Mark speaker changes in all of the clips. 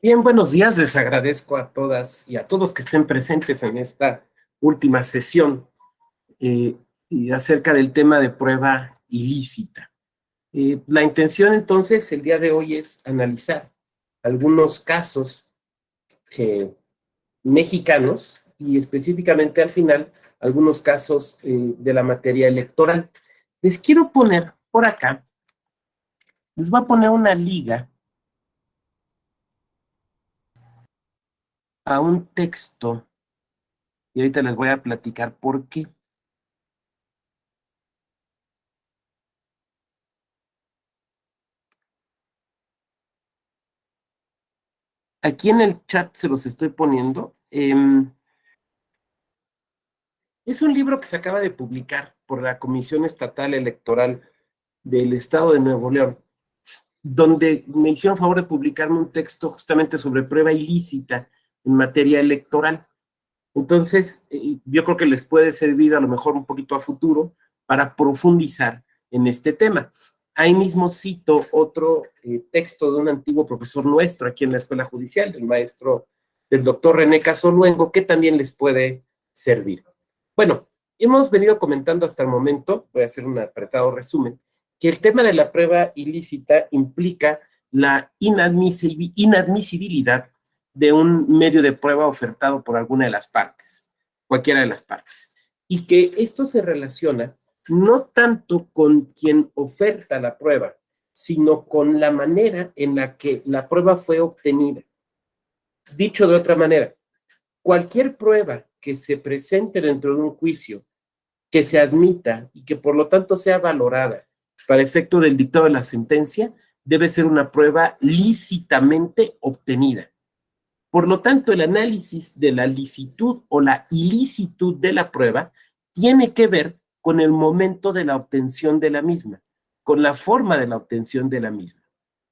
Speaker 1: Bien, buenos días. Les agradezco a todas y a todos que estén presentes en esta última sesión eh, y acerca del tema de prueba ilícita. La intención entonces el día de hoy es analizar algunos casos eh, mexicanos y específicamente al final algunos casos de la materia electoral. Les quiero poner por acá, les voy a poner una liga a un texto y ahorita les voy a platicar por qué. Aquí en el chat se los estoy poniendo. Es un libro que se acaba de publicar por la Comisión Estatal Electoral del Estado de Nuevo León, donde me hicieron favor de publicarme un texto justamente sobre prueba ilícita en materia electoral. Entonces, yo creo que les puede servir a lo mejor un poquito a futuro para profundizar en este tema. Ahí mismo cito otro texto de un antiguo profesor nuestro aquí en la Escuela Judicial, del doctor René Casoluengo, que también les puede servir. Bueno, hemos venido comentando hasta el momento, voy a hacer un apretado resumen, que el tema de la prueba ilícita implica la inadmisibilidad de un medio de prueba ofertado por alguna de las partes, cualquiera de las partes, y que esto se relaciona no tanto con quien oferta la prueba, sino con la manera en la que la prueba fue obtenida. Dicho de otra manera, cualquier prueba que se presente dentro de un juicio, que se admita y que por lo tanto sea valorada para efecto del dictado de la sentencia, debe ser una prueba lícitamente obtenida. Por lo tanto, el análisis de la licitud o la ilicitud de la prueba tiene que ver con el momento de la obtención de la misma, con la forma de la obtención de la misma.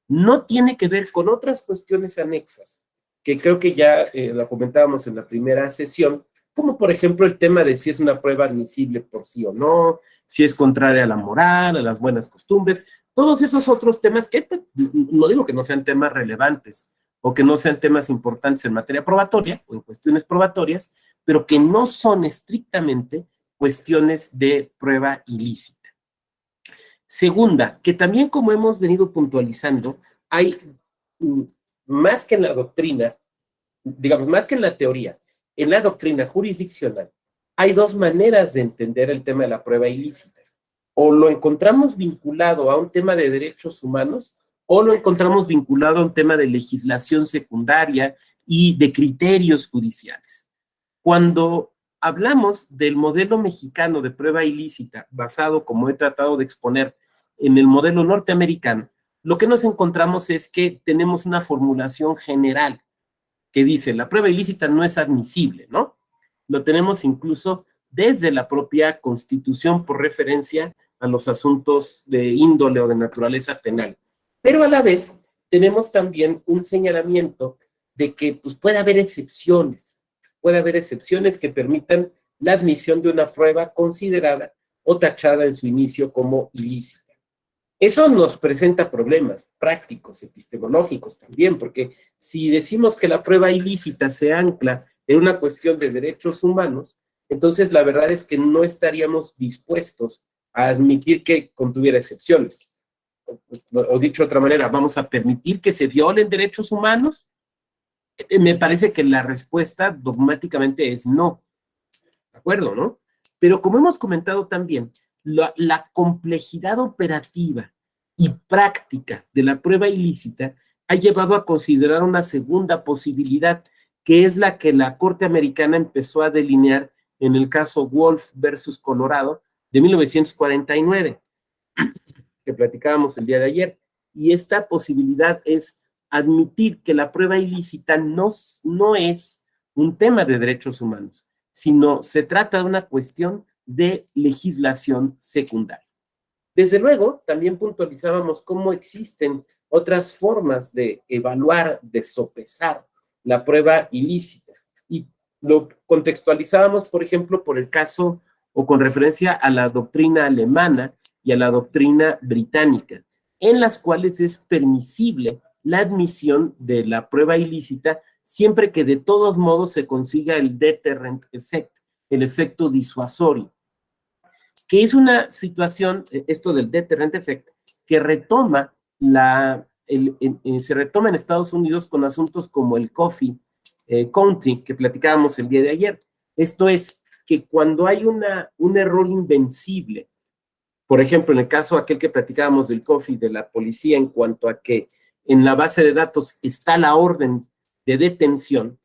Speaker 1: No tiene que ver con otras cuestiones anexas, que creo que ya lo comentábamos en la primera sesión, como por ejemplo el tema de si es una prueba admisible por sí o no, si es contraria a la moral, a las buenas costumbres, todos esos otros temas que no digo que no sean temas relevantes o que no sean temas importantes en materia probatoria o en cuestiones probatorias, pero que no son estrictamente cuestiones de prueba ilícita. Segunda, que también como hemos venido puntualizando, hay más que en la doctrina, digamos, más que en la teoría, en la doctrina jurisdiccional, hay dos maneras de entender el tema de la prueba ilícita. O lo encontramos vinculado a un tema de derechos humanos, o lo encontramos vinculado a un tema de legislación secundaria y de criterios judiciales. Cuando hablamos del modelo mexicano de prueba ilícita, basado, como he tratado de exponer, en el modelo norteamericano, lo que nos encontramos es que tenemos una formulación general que dice la prueba ilícita no es admisible, ¿no? Lo tenemos incluso desde la propia Constitución por referencia a los asuntos de índole o de naturaleza penal. Pero a la vez tenemos también un señalamiento de que pues, puede haber excepciones que permitan la admisión de una prueba considerada o tachada en su inicio como ilícita. Eso nos presenta problemas prácticos, epistemológicos también, porque si decimos que la prueba ilícita se ancla en una cuestión de derechos humanos, entonces la verdad es que no estaríamos dispuestos a admitir que contuviera excepciones. O dicho de otra manera, ¿vamos a permitir que se violen derechos humanos? Me parece que la respuesta dogmáticamente es no. ¿De acuerdo, no? Pero como hemos comentado también, la complejidad operativa y práctica de la prueba ilícita ha llevado a considerar una segunda posibilidad, que es la que la Corte Americana empezó a delinear en el caso Wolf versus Colorado de 1949, que platicábamos el día de ayer. Y esta posibilidad es admitir que la prueba ilícita no es un tema de derechos humanos, sino se trata de una cuestión de legislación secundaria. Desde luego, también puntualizábamos cómo existen otras formas de evaluar, de sopesar la prueba ilícita. Y lo contextualizábamos, por ejemplo, por el caso o con referencia a la doctrina alemana y a la doctrina británica, en las cuales es permisible la admisión de la prueba ilícita siempre que de todos modos se consiga el deterrent effect, el efecto disuasorio, que es una situación, esto del deterrent effect, que retoma se retoma en Estados Unidos con asuntos como el Coffee County, que platicábamos el día de ayer. Esto es que cuando hay un error invencible, por ejemplo, en el caso aquel que platicábamos del Coffee de la policía en cuanto a que en la base de datos está la orden de detención,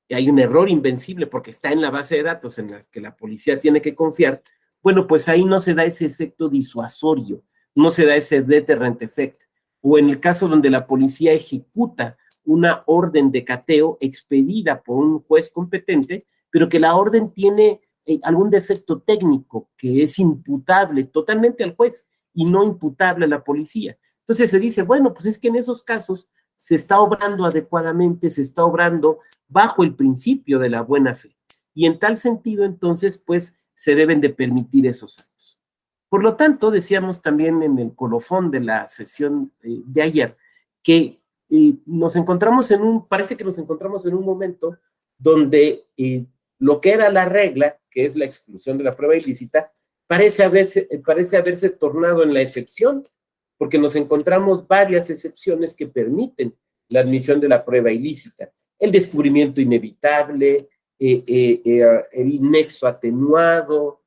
Speaker 1: y hay un error invencible porque está en la base de datos en la que la policía tiene que confiar, bueno, pues ahí no se da ese efecto disuasorio, no se da ese deterrent effect. O en el caso donde la policía ejecuta una orden de cateo expedida por un juez competente, pero que la orden tiene algún defecto técnico que es imputable totalmente al juez y no imputable a la policía. Entonces se dice, bueno, pues es que en esos casos se está obrando adecuadamente, se está obrando bajo el principio de la buena fe. Y en tal sentido, entonces, pues, se deben de permitir esos actos. Por lo tanto, decíamos también en el colofón de la sesión de ayer, que parece que nos encontramos en un momento donde lo que era la regla, que es la exclusión de la prueba ilícita, parece haberse tornado en la excepción, porque nos encontramos varias excepciones que permiten la admisión de la prueba ilícita. El descubrimiento inevitable, el nexo atenuado,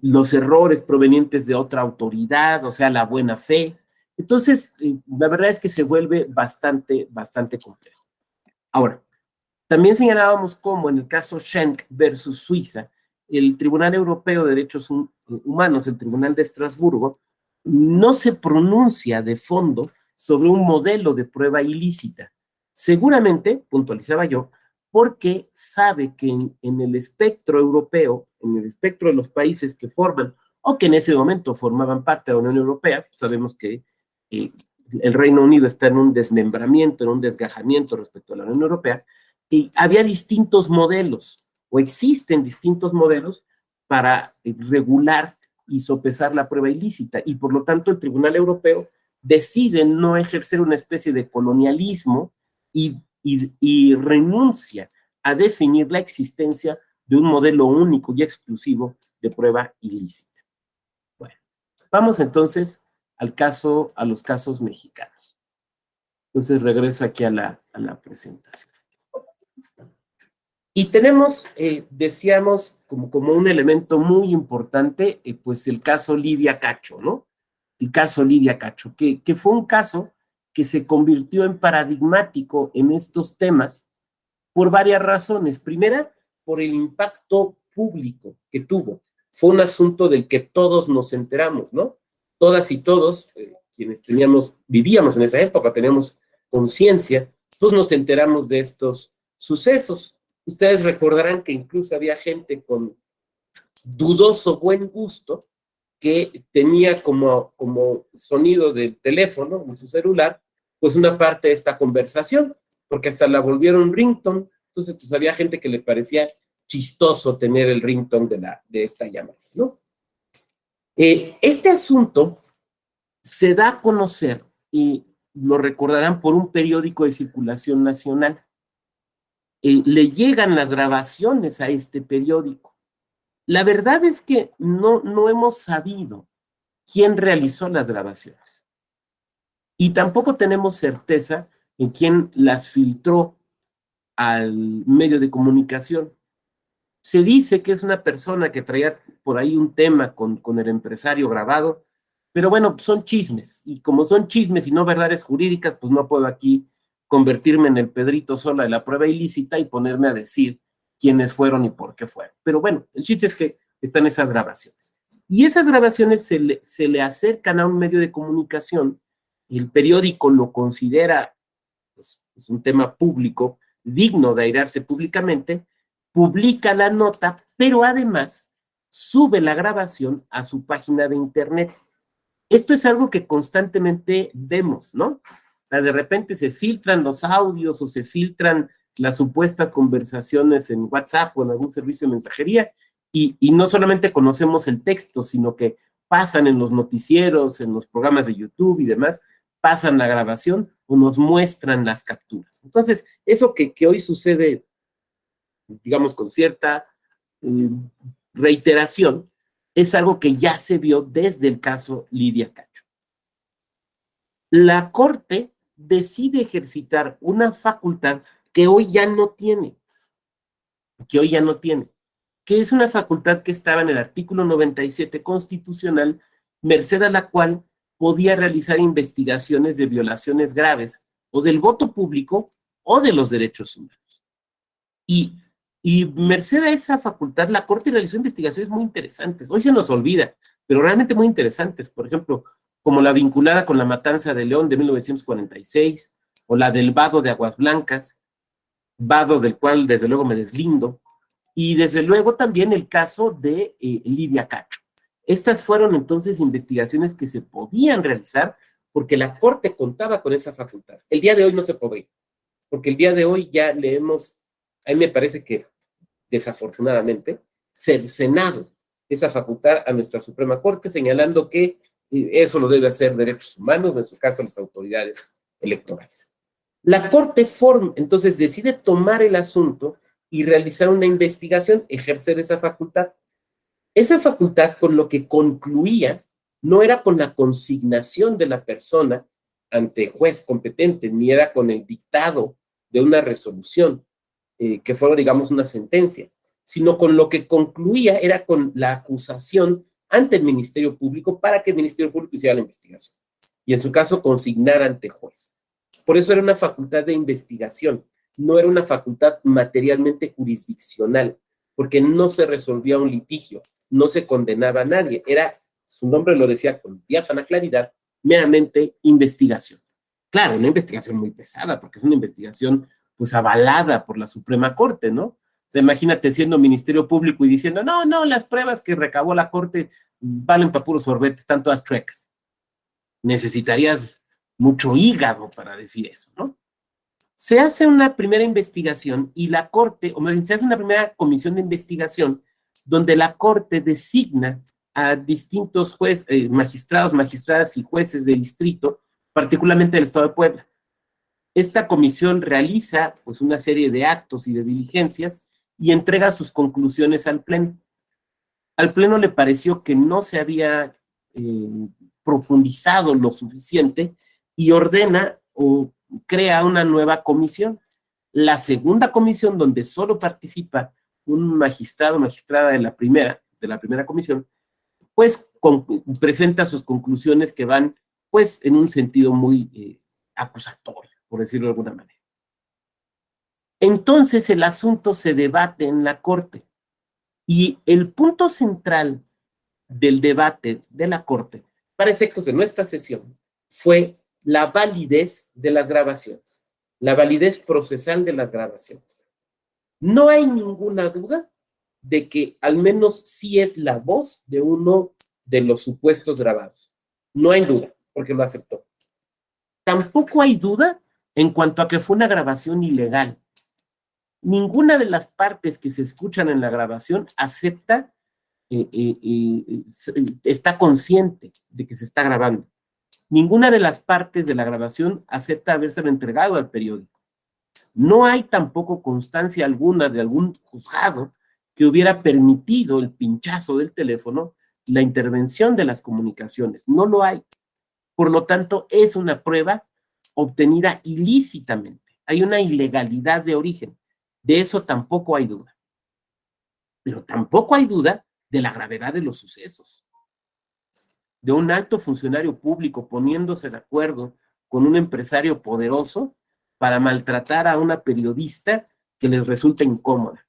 Speaker 1: los errores provenientes de otra autoridad, o sea, la buena fe. Entonces, la verdad es que se vuelve bastante complejo. Ahora, también señalábamos cómo en el caso Schenck versus Suiza, el Tribunal Europeo de Derechos Humanos, el Tribunal de Estrasburgo, no se pronuncia de fondo sobre un modelo de prueba ilícita. Seguramente, puntualizaba yo, porque sabe que en el espectro europeo, en el espectro de los países que forman, o que en ese momento formaban parte de la Unión Europea, sabemos que el Reino Unido está en un desmembramiento, en un desgajamiento respecto a la Unión Europea, y había distintos modelos, o existen distintos modelos para regular y sopesar la prueba ilícita, y por lo tanto el Tribunal Europeo decide no ejercer una especie de colonialismo y renuncia a definir la existencia de un modelo único y exclusivo de prueba ilícita. Bueno, vamos entonces a los casos mexicanos. Entonces regreso aquí a la presentación. Y tenemos, decíamos, como un elemento muy importante, pues el caso Lidia Cacho, ¿no? El caso Lidia Cacho, que fue un caso que se convirtió en paradigmático en estos temas por varias razones. Primera, por el impacto público que tuvo. Fue un asunto del que todos nos enteramos, ¿no? Todas y todos, quienes vivíamos en esa época, teníamos conciencia, pues nos enteramos de estos sucesos. Ustedes recordarán que incluso había gente con dudoso buen gusto que tenía como sonido del teléfono, en su celular, pues una parte de esta conversación, porque hasta la volvieron ringtone. Entonces, pues había gente que le parecía chistoso tener el ringtone de esta llamada, ¿no? Este asunto se da a conocer, y lo recordarán, por un periódico de circulación nacional. Le llegan las grabaciones a este periódico. La verdad es que no hemos sabido quién realizó las grabaciones. Y tampoco tenemos certeza en quién las filtró al medio de comunicación. Se dice que es una persona que traía por ahí un tema con el empresario grabado, pero bueno, son chismes. Y como son chismes y no verdades jurídicas, pues no puedo aquí convertirme en el Pedrito Sola de la prueba ilícita y ponerme a decir quiénes fueron y por qué fueron. Pero bueno, el chiste es que están esas grabaciones. Y esas grabaciones se le acercan a un medio de comunicación, el periódico lo considera pues, es un tema público, digno de airarse públicamente, publica la nota, pero además sube la grabación a su página de internet. Esto es algo que constantemente vemos, ¿no? O sea, de repente se filtran los audios o se filtran las supuestas conversaciones en WhatsApp o en algún servicio de mensajería y no solamente conocemos el texto, sino que pasan en los noticieros, en los programas de YouTube y demás, pasan la grabación o nos muestran las capturas. Entonces, eso que hoy sucede, digamos, con cierta reiteración, es algo que ya se vio desde el caso Lidia Cacho. La Corte decide ejercitar una facultad que hoy ya no tiene, que es una facultad que estaba en el artículo 97 constitucional, merced a la cual podía realizar investigaciones de violaciones graves o del voto público o de los derechos humanos. Y merced a esa facultad, la Corte realizó investigaciones muy interesantes. Hoy se nos olvida, pero realmente muy interesantes. Por ejemplo, como la vinculada con la matanza de León de 1946, o la del vado de Aguas Blancas, vado del cual desde luego me deslindo, y desde luego también el caso de Lidia Cacho. Estas fueron entonces investigaciones que se podían realizar porque la Corte contaba con esa facultad. El día de hoy no se podría, porque el día de hoy ya le hemos, a mí me parece que desafortunadamente, cercenado esa facultad a nuestra Suprema Corte, señalando que eso lo debe hacer derechos humanos, en su caso las autoridades electorales. La Corte entonces decide tomar el asunto y realizar una investigación, ejercer esa facultad. Esa facultad con lo que concluía no era con la consignación de la persona ante juez competente, ni era con el dictado de una resolución, que fuera, digamos, una sentencia, sino con lo que concluía era con la acusación ante el Ministerio Público para que el Ministerio Público hiciera la investigación y en su caso consignar ante juez. Por eso era una facultad de investigación, no era una facultad materialmente jurisdiccional, porque no se resolvía un litigio, no se condenaba a nadie, era, su nombre lo decía con diáfana claridad, meramente investigación. Claro, una investigación muy pesada, porque es una investigación pues avalada por la Suprema Corte, ¿no? O sea, imagínate siendo Ministerio Público y diciendo, no, las pruebas que recabó la Corte valen para puro sorbete, están todas chuecas. Necesitarías mucho hígado para decir eso, ¿no? Se hace una primera investigación y la Corte, o más bien, se hace una primera comisión de investigación donde la Corte designa a distintos magistrados, magistradas y jueces de distrito, particularmente del Estado de Puebla. Esta comisión realiza pues, una serie de actos y de diligencias y entrega sus conclusiones al Pleno. Al Pleno le pareció que no se había profundizado lo suficiente y ordena o crea una nueva comisión. La segunda comisión, donde solo participa un magistrado o magistrada de la primera comisión, pues presenta sus conclusiones que van pues en un sentido muy acusatorio, por decirlo de alguna manera. Entonces el asunto se debate en la Corte y el punto central del debate de la Corte, para efectos de nuestra sesión, fue la validez de las grabaciones, la validez procesal de las grabaciones. No hay ninguna duda de que al menos sí es la voz de uno de los supuestos grabados. No hay duda, porque lo aceptó. Tampoco hay duda en cuanto a que fue una grabación ilegal. Ninguna de las partes que se escuchan en la grabación acepta, está consciente de que se está grabando. Ninguna de las partes de la grabación acepta habérselo entregado al periódico. No hay tampoco constancia alguna de algún juzgado que hubiera permitido el pinchazo del teléfono, la intervención de las comunicaciones. No lo hay. Por lo tanto, es una prueba obtenida ilícitamente. Hay una ilegalidad de origen. De eso tampoco hay duda. Pero tampoco hay duda de la gravedad de los sucesos. De un alto funcionario público poniéndose de acuerdo con un empresario poderoso para maltratar a una periodista que les resulta incómoda.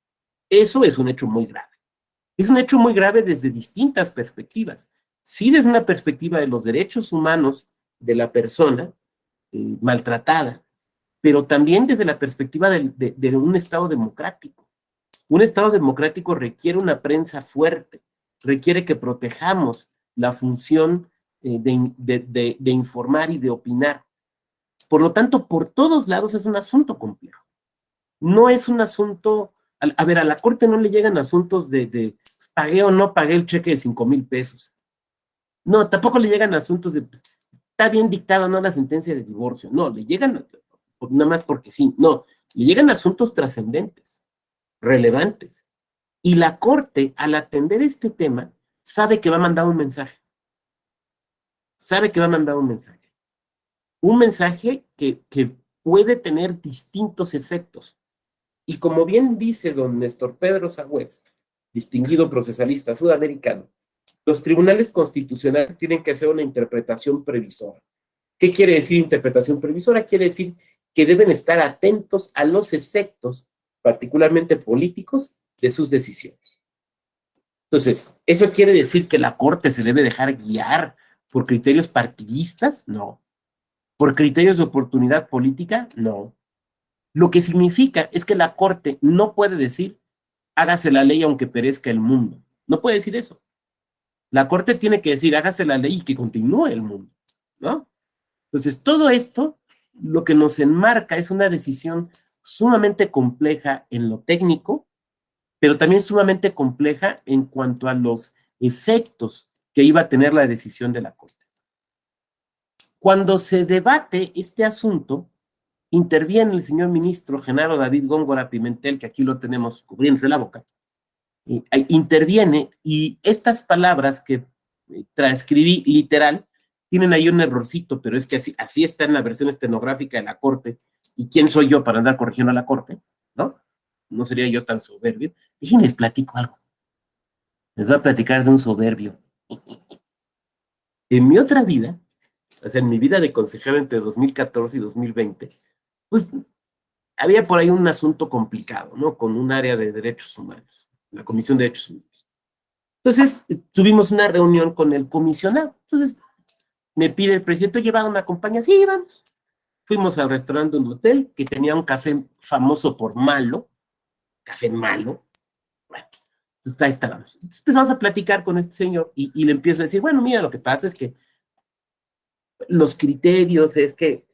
Speaker 1: Eso es un hecho muy grave. Es un hecho muy grave desde distintas perspectivas. Sí, desde una perspectiva de los derechos humanos de la persona maltratada, pero también desde la perspectiva de un Estado democrático. Un Estado democrático requiere una prensa fuerte, requiere que protejamos la función de informar y de opinar. Por lo tanto, por todos lados es un asunto complejo. No es un asunto, a ver, a la Corte no le llegan asuntos de pagué o no pagué el cheque de 5,000 pesos. No, tampoco le llegan asuntos de, pues, está bien dictada, no la sentencia de divorcio. No, le llegan, nada más porque sí, no, le llegan asuntos trascendentes, relevantes. Y la Corte, al atender este tema, sabe que va a mandar un mensaje. Sabe que va a mandar un mensaje. Un mensaje que puede tener distintos efectos. Y como bien dice don Néstor Pedro Sagüez, distinguido procesalista sudamericano, los tribunales constitucionales tienen que hacer una interpretación previsora. ¿Qué quiere decir interpretación previsora? Quiere decir que deben estar atentos a los efectos, particularmente políticos, de sus decisiones. Entonces, ¿eso quiere decir que la Corte se debe dejar guiar por criterios partidistas? No. ¿Por criterios de oportunidad política? No. Lo que significa es que la Corte no puede decir, hágase la ley aunque perezca el mundo. No puede decir eso. La Corte tiene que decir, hágase la ley y que continúe el mundo, ¿no? Entonces, todo esto, lo que nos enmarca es una decisión sumamente compleja en lo técnico, pero también sumamente compleja en cuanto a los efectos que iba a tener la decisión de la Corte. Cuando se debate este asunto, interviene el señor ministro Genaro David Góngora Pimentel, que aquí lo tenemos cubriéndose la boca, interviene y estas palabras que transcribí literal, tienen ahí un errorcito, pero es que así está en la versión estenográfica de la Corte, y quién soy yo para andar corrigiendo a la Corte, ¿no? No sería yo tan soberbio. Déjenme les platico algo. Les voy a platicar de un soberbio. En mi otra vida, o sea, en mi vida de consejero entre 2014 y 2020, pues había por ahí un asunto complicado, ¿no? Con un área de derechos humanos, la Comisión de Derechos Humanos. Entonces, tuvimos una reunión con el comisionado. Entonces, me pide el presidente, llevado una compañía, sí, vamos. Fuimos al restaurante de un hotel que tenía un café famoso por malo, café malo. Bueno, entonces ahí estábamos. Entonces empezamos a platicar con este señor y le empiezo a decir, bueno, mira, lo que pasa es que los criterios es que,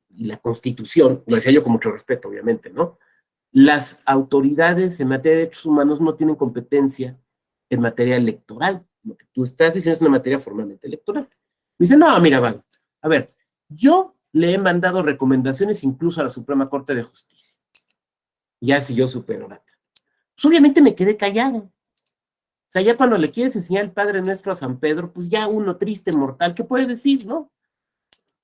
Speaker 1: y la Constitución, lo decía yo con mucho respeto, obviamente, ¿no? Las autoridades en materia de derechos humanos no tienen competencia en materia electoral. Lo que tú estás diciendo es una materia formalmente electoral. Me dice, no, mira, Val, a ver, yo le he mandado recomendaciones incluso a la Suprema Corte de Justicia. Ya si yo supero la. Pues obviamente me quedé callado. O sea, ya cuando le quieres enseñar el Padre Nuestro a San Pedro, pues ya uno triste, mortal, ¿qué puede decir, no?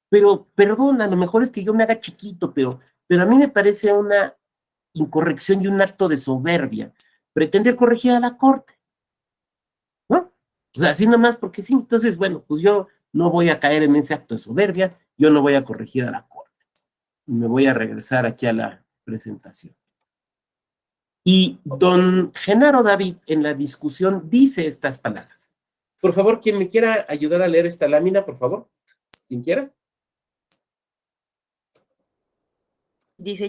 Speaker 1: Pero, perdón, a lo mejor es que yo me haga chiquito, pero a mí me parece una incorrección y un acto de soberbia pretender corregir a la Corte, ¿no? O sea, así nomás porque sí. Entonces, bueno, pues yo no voy a caer en ese acto de soberbia, yo no voy a corregir a la Corte. Me voy a regresar aquí a la presentación. Y don Genaro David en la discusión dice estas palabras. Por favor, quien me quiera ayudar a leer esta lámina, por favor. ¿Quién quiera?
Speaker 2: Dice,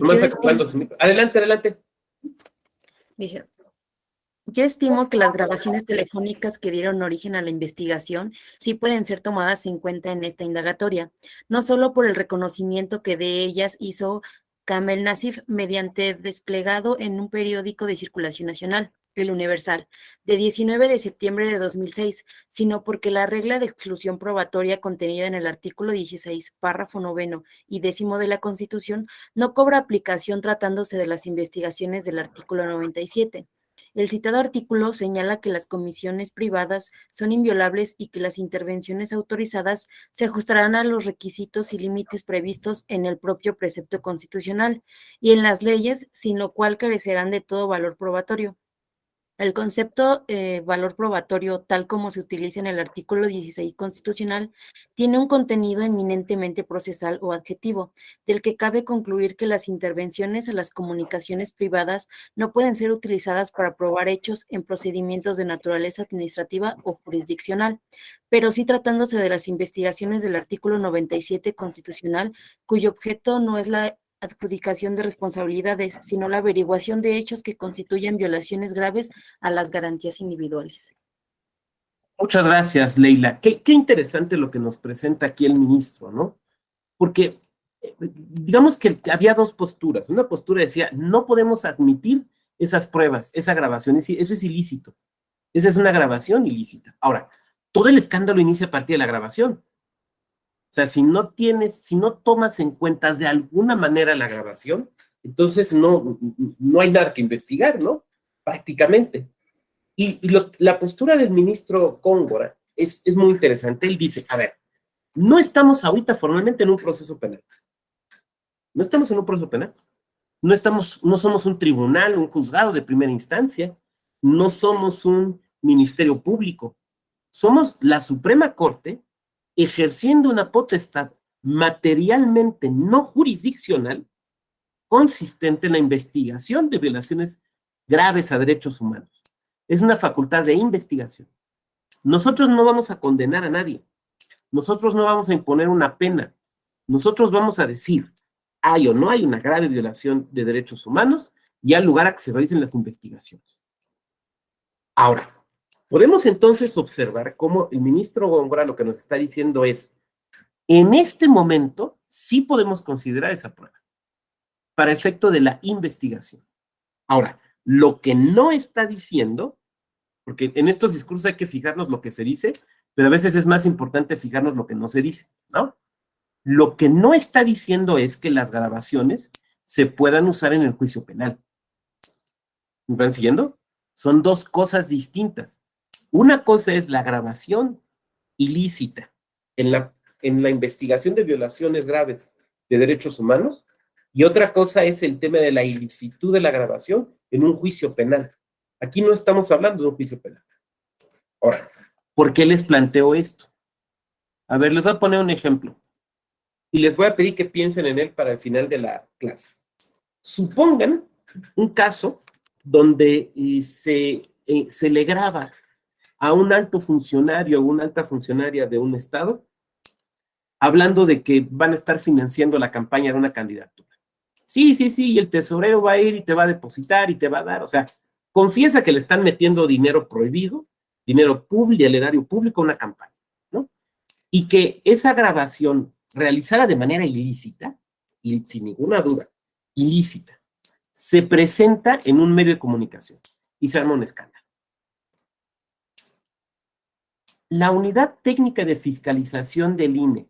Speaker 1: adelante, adelante.
Speaker 2: Dice, yo estimo que las grabaciones telefónicas que dieron origen a la investigación sí pueden ser tomadas en cuenta en esta indagatoria, no solo por el reconocimiento que de ellas hizo Kamel Nasif mediante desplegado en un periódico de circulación nacional, El Universal, de 19 de septiembre de 2006, sino porque la regla de exclusión probatoria contenida en el artículo 16, párrafo 9 y 10 de la Constitución no cobra aplicación tratándose de las investigaciones del artículo 97. El citado artículo señala que las comisiones privadas son inviolables y que las intervenciones autorizadas se ajustarán a los requisitos y límites previstos en el propio precepto constitucional y en las leyes, sin lo cual carecerán de todo valor probatorio. El concepto valor probatorio, tal como se utiliza en el artículo 16 constitucional, tiene un contenido eminentemente procesal o adjetivo, del que cabe concluir que las intervenciones a las comunicaciones privadas no pueden ser utilizadas para probar hechos en procedimientos de naturaleza administrativa o jurisdiccional, pero sí tratándose de las investigaciones del artículo 97 constitucional, cuyo objeto no es la adjudicación de responsabilidades, sino la averiguación de hechos que constituyen violaciones graves a las garantías individuales.
Speaker 1: Muchas gracias, Leila. Qué interesante lo que nos presenta aquí el ministro, ¿no? Porque digamos que había dos posturas. Una postura decía, no podemos admitir esas pruebas, esa grabación, eso es ilícito. Esa es una grabación ilícita. Ahora, todo el escándalo inicia a partir de la grabación. O sea, si no tomas en cuenta de alguna manera la grabación, entonces no hay nada que investigar, ¿no? Prácticamente. La postura del ministro Góngora es muy interesante. Él dice, a ver, no estamos ahorita formalmente en un proceso penal. No estamos en un proceso penal. No somos un tribunal, un juzgado de primera instancia. No somos un ministerio público. Somos la Suprema Corte ejerciendo una potestad materialmente no jurisdiccional consistente en la investigación de violaciones graves a derechos humanos. Es una facultad de investigación. Nosotros no vamos a condenar a nadie. Nosotros no vamos a imponer una pena. Nosotros vamos a decir, hay o no hay una grave violación de derechos humanos y al lugar a que se realicen las investigaciones. Ahora, podemos entonces observar cómo el ministro Góngora lo que nos está diciendo es, en este momento sí podemos considerar esa prueba para efecto de la investigación. Ahora, lo que no está diciendo, porque en estos discursos hay que fijarnos lo que se dice, pero a veces es más importante fijarnos lo que no se dice, ¿no? Lo que no está diciendo es que las grabaciones se puedan usar en el juicio penal. ¿Me van siguiendo? Son dos cosas distintas. Una cosa es la grabación ilícita en la investigación de violaciones graves de derechos humanos, y otra cosa es el tema de la ilicitud de la grabación en un juicio penal. Aquí no estamos hablando de un juicio penal. Ahora, ¿por qué les planteo esto? A ver, les voy a poner un ejemplo y les voy a pedir que piensen en él para el final de la clase. Supongan un caso donde se le graba a un alto funcionario o una alta funcionaria de un estado hablando de que van a estar financiando la campaña de una candidatura. Sí, y el tesorero va a ir y te va a depositar y te va a dar, o sea, confiesa que le están metiendo dinero prohibido, dinero público, al erario público a una campaña, ¿no? Y que esa grabación realizada de manera ilícita, y sin ninguna duda, ilícita, se presenta en un medio de comunicación y se arma un escándalo. La Unidad Técnica de Fiscalización del INE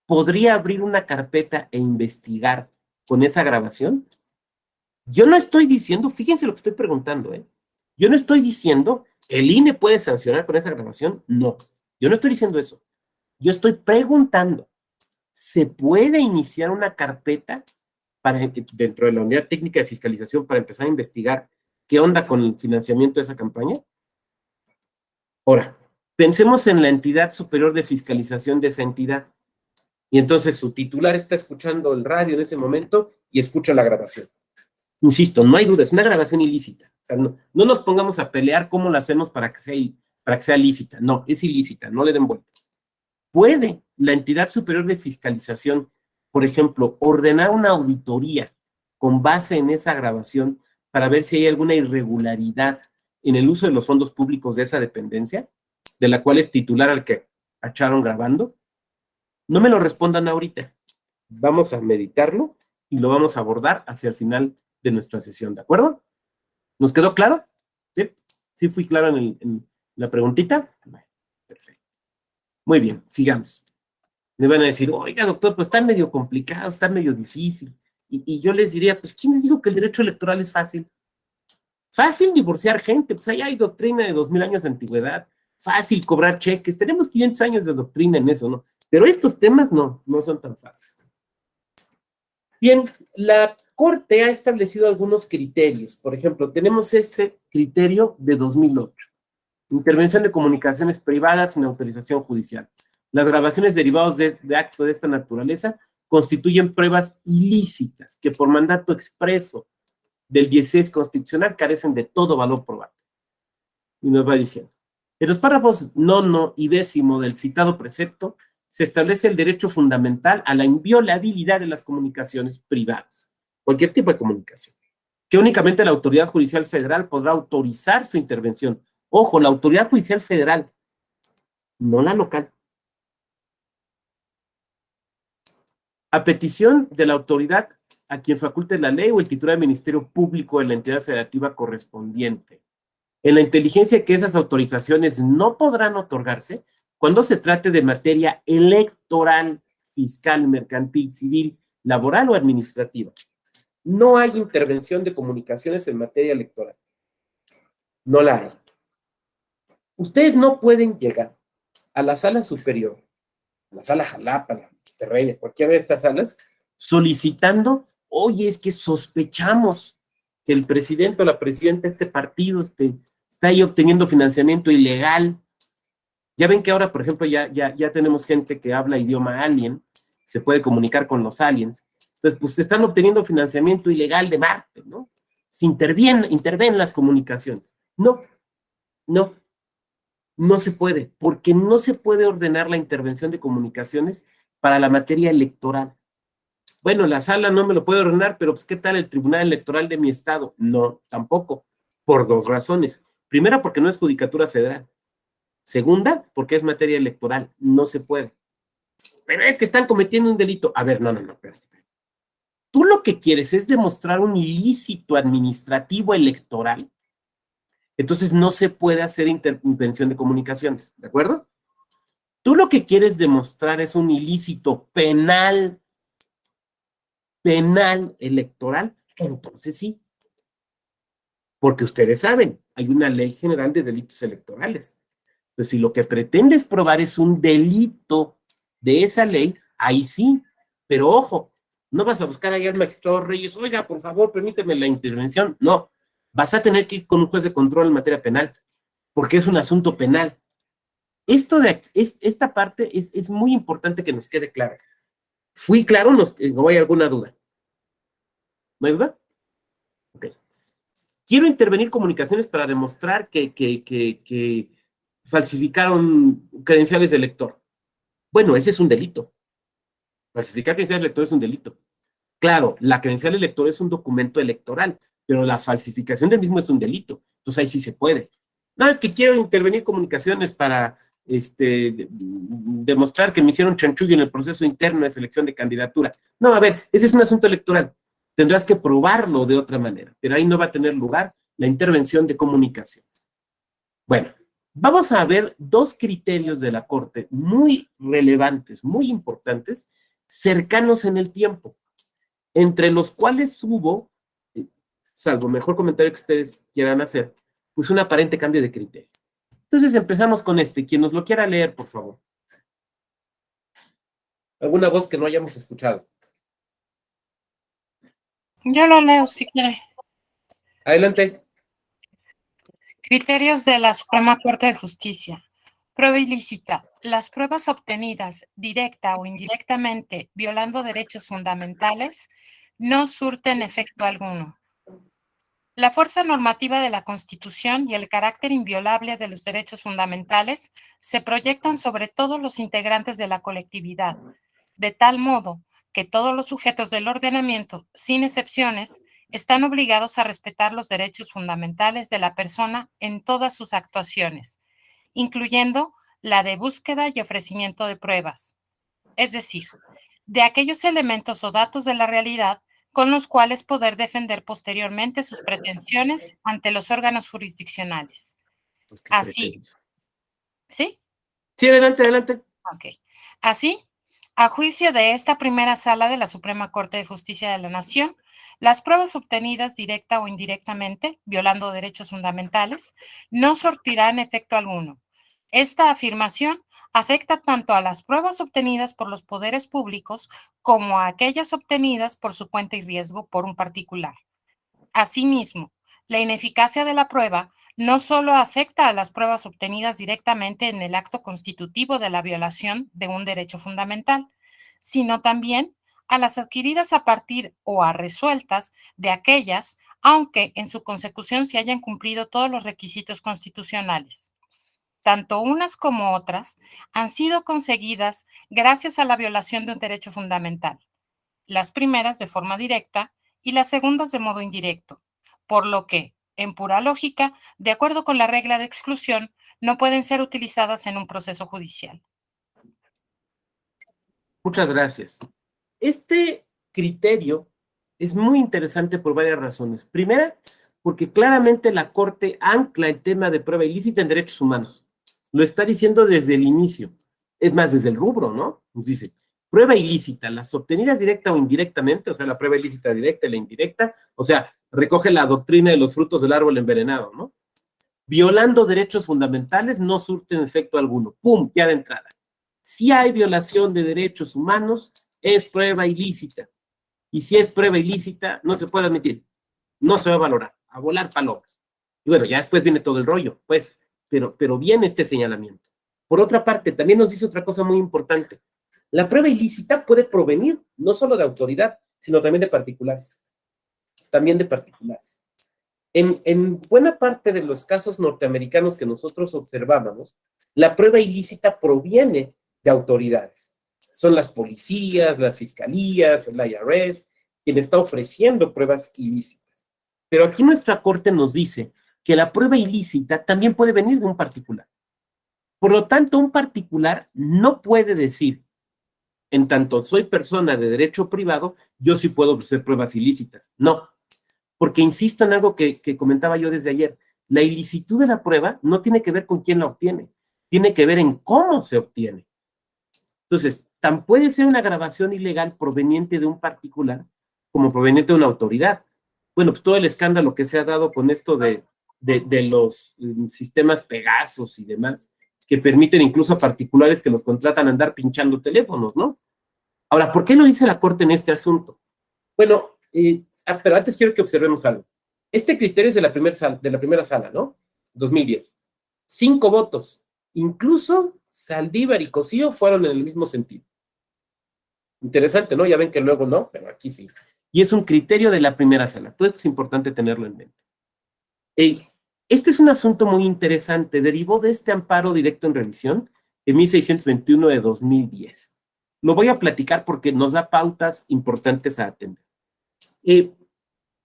Speaker 1: podría abrir una carpeta e investigar con esa grabación. Yo no estoy diciendo, fíjense lo que estoy preguntando, yo no estoy diciendo, ¿el INE puede sancionar con esa grabación? No, yo no estoy diciendo eso. Yo estoy preguntando, ¿se puede iniciar una carpeta dentro de la Unidad Técnica de Fiscalización para empezar a investigar qué onda con el financiamiento de esa campaña? Ahora, pensemos en la entidad superior de fiscalización de esa entidad. Y entonces su titular está escuchando el radio en ese momento y escucha la grabación. Insisto, no hay duda, es una grabación ilícita. O sea, no nos pongamos a pelear cómo la hacemos para que sea lícita. No, es ilícita, no le den vueltas. ¿Puede la entidad superior de fiscalización, por ejemplo, ordenar una auditoría con base en esa grabación para ver si hay alguna irregularidad en el uso de los fondos públicos de esa dependencia, de la cual es titular al que echaron grabando? No me lo respondan ahorita. Vamos a meditarlo y lo vamos a abordar hacia el final de nuestra sesión, ¿de acuerdo? ¿Nos quedó claro? ¿Sí? ¿Sí fui claro en la preguntita? Bueno, perfecto. Muy bien, sigamos. Me van a decir, oiga, doctor, pues está medio complicado, está medio difícil. Y yo les diría, pues, ¿quién les dijo que el derecho electoral es fácil? Fácil divorciar gente, pues ahí hay doctrina de 2000 años de antigüedad. Fácil cobrar cheques, tenemos 500 años de doctrina en eso, ¿no? Pero estos temas no son tan fáciles. Bien, la Corte ha establecido algunos criterios. Por ejemplo, tenemos este criterio de 2008. Intervención de comunicaciones privadas sin autorización judicial. Las grabaciones derivadas de actos de esta naturaleza constituyen pruebas ilícitas que por mandato expreso del 16 constitucional carecen de todo valor probable. Y nos va diciendo, en los párrafos 9 y 10 del citado precepto, se establece el derecho fundamental a la inviolabilidad de las comunicaciones privadas, cualquier tipo de comunicación, que únicamente la autoridad judicial federal podrá autorizar su intervención. Ojo, la autoridad judicial federal, no la local. A petición de la autoridad a quien faculte la ley o el titular del Ministerio Público de la entidad federativa correspondiente. En la inteligencia que esas autorizaciones no podrán otorgarse cuando se trate de materia electoral, fiscal, mercantil, civil, laboral o administrativa. No hay intervención de comunicaciones en materia electoral. No la hay. Ustedes no pueden llegar a la sala superior, a la sala Jalapa, la Monterrey, cualquiera de estas salas, solicitando, oye, es que sospechamos que el presidente o la presidenta de este partido está ahí obteniendo financiamiento ilegal. Ya ven que ahora, por ejemplo, ya tenemos gente que habla idioma alien, se puede comunicar con los aliens. Entonces, pues están obteniendo financiamiento ilegal de Marte, ¿no? Se intervienen las comunicaciones. No, no, no se puede, porque no se puede ordenar la intervención de comunicaciones para la materia electoral. Bueno, la sala no me lo puede ordenar, pero pues, ¿qué tal el Tribunal Electoral de mi estado? No, tampoco, por dos razones. Primera, porque no es judicatura federal. Segunda, porque es materia electoral, no se puede. Pero es que están cometiendo un delito. A ver, no, espérate. Tú lo que quieres es demostrar un ilícito administrativo electoral. Entonces no se puede hacer intervención de comunicaciones, ¿de acuerdo? Tú lo que quieres demostrar es un ilícito penal electoral, entonces sí. Porque ustedes saben, hay una ley general de delitos electorales. Entonces, si lo que pretendes probar es un delito de esa ley, ahí sí. Pero ojo, no vas a buscar ahí al magistrado Reyes, oiga, por favor, permíteme la intervención. No, vas a tener que ir con un juez de control en materia penal, porque es un asunto penal. Esta parte es muy importante que nos quede clara. ¿Fui claro? ¿No hay alguna duda? ¿No hay duda? Ok. Quiero intervenir comunicaciones para demostrar que falsificaron credenciales de elector. Bueno, ese es un delito. Falsificar credenciales de elector es un delito. Claro, la credencial de elector es un documento electoral, pero la falsificación del mismo es un delito. Entonces ahí sí se puede. No, es que quiero intervenir comunicaciones para demostrar que me hicieron chanchullo en el proceso interno de selección de candidatura. No, a ver, ese es un asunto electoral. Tendrás que probarlo de otra manera, pero ahí no va a tener lugar la intervención de comunicaciones. Bueno, vamos a ver dos criterios de la Corte muy relevantes, muy importantes, cercanos en el tiempo, entre los cuales hubo, salvo mejor comentario que ustedes quieran hacer, pues un aparente cambio de criterio. Entonces empezamos con este. Quien nos lo quiera leer, por favor. ¿Alguna voz que no hayamos escuchado?
Speaker 3: Yo lo leo si quiere.
Speaker 1: Adelante.
Speaker 3: Criterios de la Suprema Corte de Justicia. Prueba ilícita. Las pruebas obtenidas directa o indirectamente violando derechos fundamentales no surten efecto alguno. La fuerza normativa de la Constitución y el carácter inviolable de los derechos fundamentales se proyectan sobre todos los integrantes de la colectividad, de tal modo que todos los sujetos del ordenamiento, sin excepciones, están obligados a respetar los derechos fundamentales de la persona en todas sus actuaciones, incluyendo la de búsqueda y ofrecimiento de pruebas, es decir, de aquellos elementos o datos de la realidad con los cuales poder defender posteriormente sus pretensiones ante los órganos jurisdiccionales.
Speaker 1: Pues,
Speaker 3: Así, ¿sí?
Speaker 1: Sí, adelante, adelante.
Speaker 3: Ok. Así, a juicio de esta primera sala de la Suprema Corte de Justicia de la Nación, las pruebas obtenidas directa o indirectamente, violando derechos fundamentales, no surtirán efecto alguno. Esta afirmación afecta tanto a las pruebas obtenidas por los poderes públicos como a aquellas obtenidas por su cuenta y riesgo por un particular. Asimismo, la ineficacia de la prueba no solo afecta a las pruebas obtenidas directamente en el acto constitutivo de la violación de un derecho fundamental, sino también a las adquiridas a partir o a resueltas de aquellas, aunque en su consecución se hayan cumplido todos los requisitos constitucionales. Tanto unas como otras han sido conseguidas gracias a la violación de un derecho fundamental, las primeras de forma directa y las segundas de modo indirecto, por lo que, en pura lógica, de acuerdo con la regla de exclusión, no pueden ser utilizadas en un proceso judicial.
Speaker 1: Muchas gracias. Este criterio es muy interesante por varias razones. Primera, porque claramente la Corte ancla el tema de prueba ilícita en derechos humanos. lo está diciendo desde el inicio. Es más, desde el rubro, ¿no? Nos dice, prueba ilícita, las obtenidas directa o indirectamente, o sea, la prueba ilícita directa y la indirecta, o sea, recoge la doctrina de los frutos del árbol envenenado, ¿no? Violando derechos fundamentales, no surten efecto alguno. ¡Pum! Ya de entrada. Si hay violación de derechos humanos, es prueba ilícita. Y si es prueba ilícita, no se puede admitir. No se va a valorar. A volar palomas. Y bueno, ya después viene todo el rollo, pues, pero viene este señalamiento. Por otra parte, también nos dice otra cosa muy importante. La prueba ilícita puede provenir no solo de autoridad, sino también de particulares. También de particulares. En buena parte de los casos norteamericanos que nosotros observábamos, la prueba ilícita proviene de autoridades. Son las policías, las fiscalías, el IRS, quien está ofreciendo pruebas ilícitas. Pero aquí nuestra corte nos dice que la prueba ilícita también puede venir de un particular. Por lo tanto, un particular no puede decir, en tanto soy persona de derecho privado, yo sí puedo ofrecer pruebas ilícitas. No, porque insisto en algo que comentaba yo desde ayer. La ilicitud de la prueba no tiene que ver con quién la obtiene, tiene que ver en cómo se obtiene. Entonces, tan puede ser una grabación ilegal proveniente de un particular como proveniente de una autoridad. Bueno, pues todo el escándalo que se ha dado con esto de los sistemas Pegasus y demás, que permiten incluso a particulares que los contratan a andar pinchando teléfonos, ¿no? Ahora, ¿por qué lo dice la Corte en este asunto? Bueno, pero antes quiero que observemos algo. Este criterio es de la primera sala, ¿no? 2010. 5 votos. Incluso Saldívar y Cosío fueron en el mismo sentido. Interesante, ¿no? Ya ven que luego no, pero aquí sí. Y es un criterio de la primera sala. Todo esto es importante tenerlo en mente. Este es un asunto muy interesante. Derivó de este amparo directo en revisión de 1621 de 2010. Lo voy a platicar porque nos da pautas importantes a atender.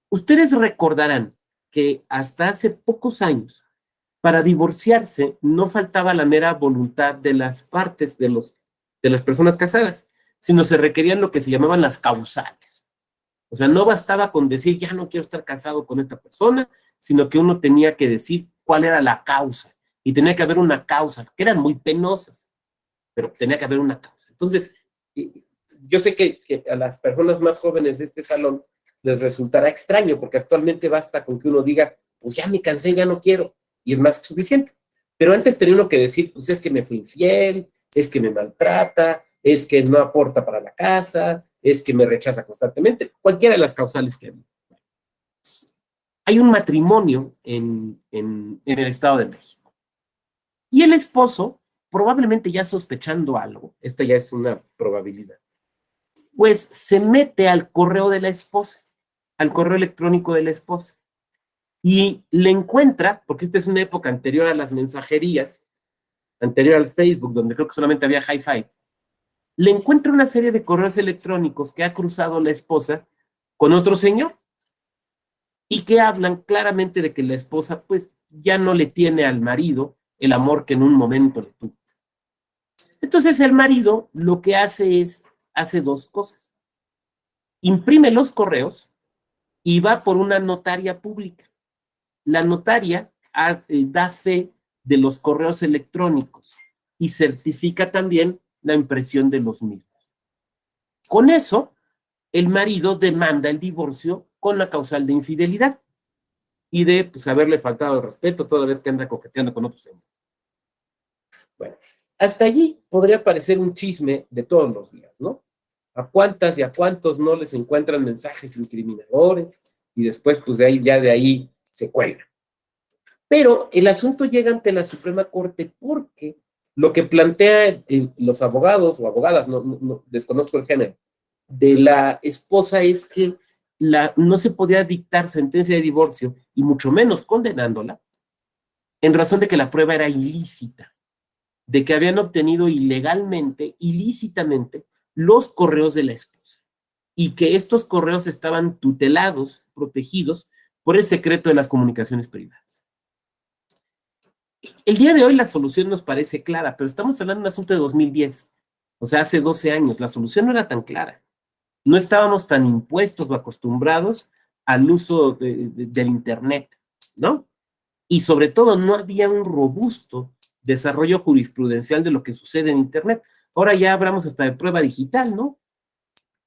Speaker 1: Ustedes recordarán que hasta hace pocos años, para divorciarse, no faltaba la mera voluntad de las partes de las personas casadas, sino se requerían lo que se llamaban las causales. O sea, no bastaba con decir, ya no quiero estar casado con esta persona, sino que uno tenía que decir cuál era la causa. Y tenía que haber una causa, que eran muy penosas, pero tenía que haber una causa. Entonces, yo sé que a las personas más jóvenes de este salón les resultará extraño, porque actualmente basta con que uno diga, pues ya me cansé, ya no quiero, y es más que suficiente. Pero antes tenía uno que decir, pues es que me fui infiel, es que me maltrata, es que no aporta para la casa, es que me rechaza constantemente, cualquiera de las causales que hay. Hay un matrimonio en el Estado de México. Y el esposo, probablemente ya sospechando algo, esta ya es una probabilidad, pues se mete al correo de la esposa, al correo electrónico de la esposa, y le encuentra, porque esta es una época anterior a las mensajerías, anterior al Facebook, donde creo que solamente había hi-fi, le encuentra una serie de correos electrónicos que ha cruzado la esposa con otro señor, y que hablan claramente de que la esposa, pues, ya no le tiene al marido el amor que en un momento le tuvo. Entonces el marido lo que hace 2 cosas. Imprime los correos y va por una notaria pública. La notaria da fe de los correos electrónicos y certifica también la impresión de los mismos. Con eso, el marido demanda el divorcio con la causal de infidelidad y de pues, haberle faltado el respeto toda vez que anda coqueteando con otro señor. Bueno, hasta allí podría parecer un chisme de todos los días, ¿no? A cuántas y a cuántos no les encuentran mensajes incriminadores y después, pues de ahí se cuelgan. Pero el asunto llega ante la Suprema Corte porque lo que plantea los abogados o abogadas, no desconozco el género, de la esposa es que no se podía dictar sentencia de divorcio y mucho menos condenándola en razón de que la prueba era ilícita, de que habían obtenido ilegalmente, ilícitamente, los correos de la esposa y que estos correos estaban tutelados, protegidos por el secreto de las comunicaciones privadas. El día de hoy la solución nos parece clara, pero estamos hablando de un asunto de 2010, o sea, hace 12 años. La solución no era tan clara. No estábamos tan impuestos o acostumbrados al uso del Internet, ¿no? Y sobre todo no había un robusto desarrollo jurisprudencial de lo que sucede en Internet. Ahora ya hablamos hasta de prueba digital, ¿no?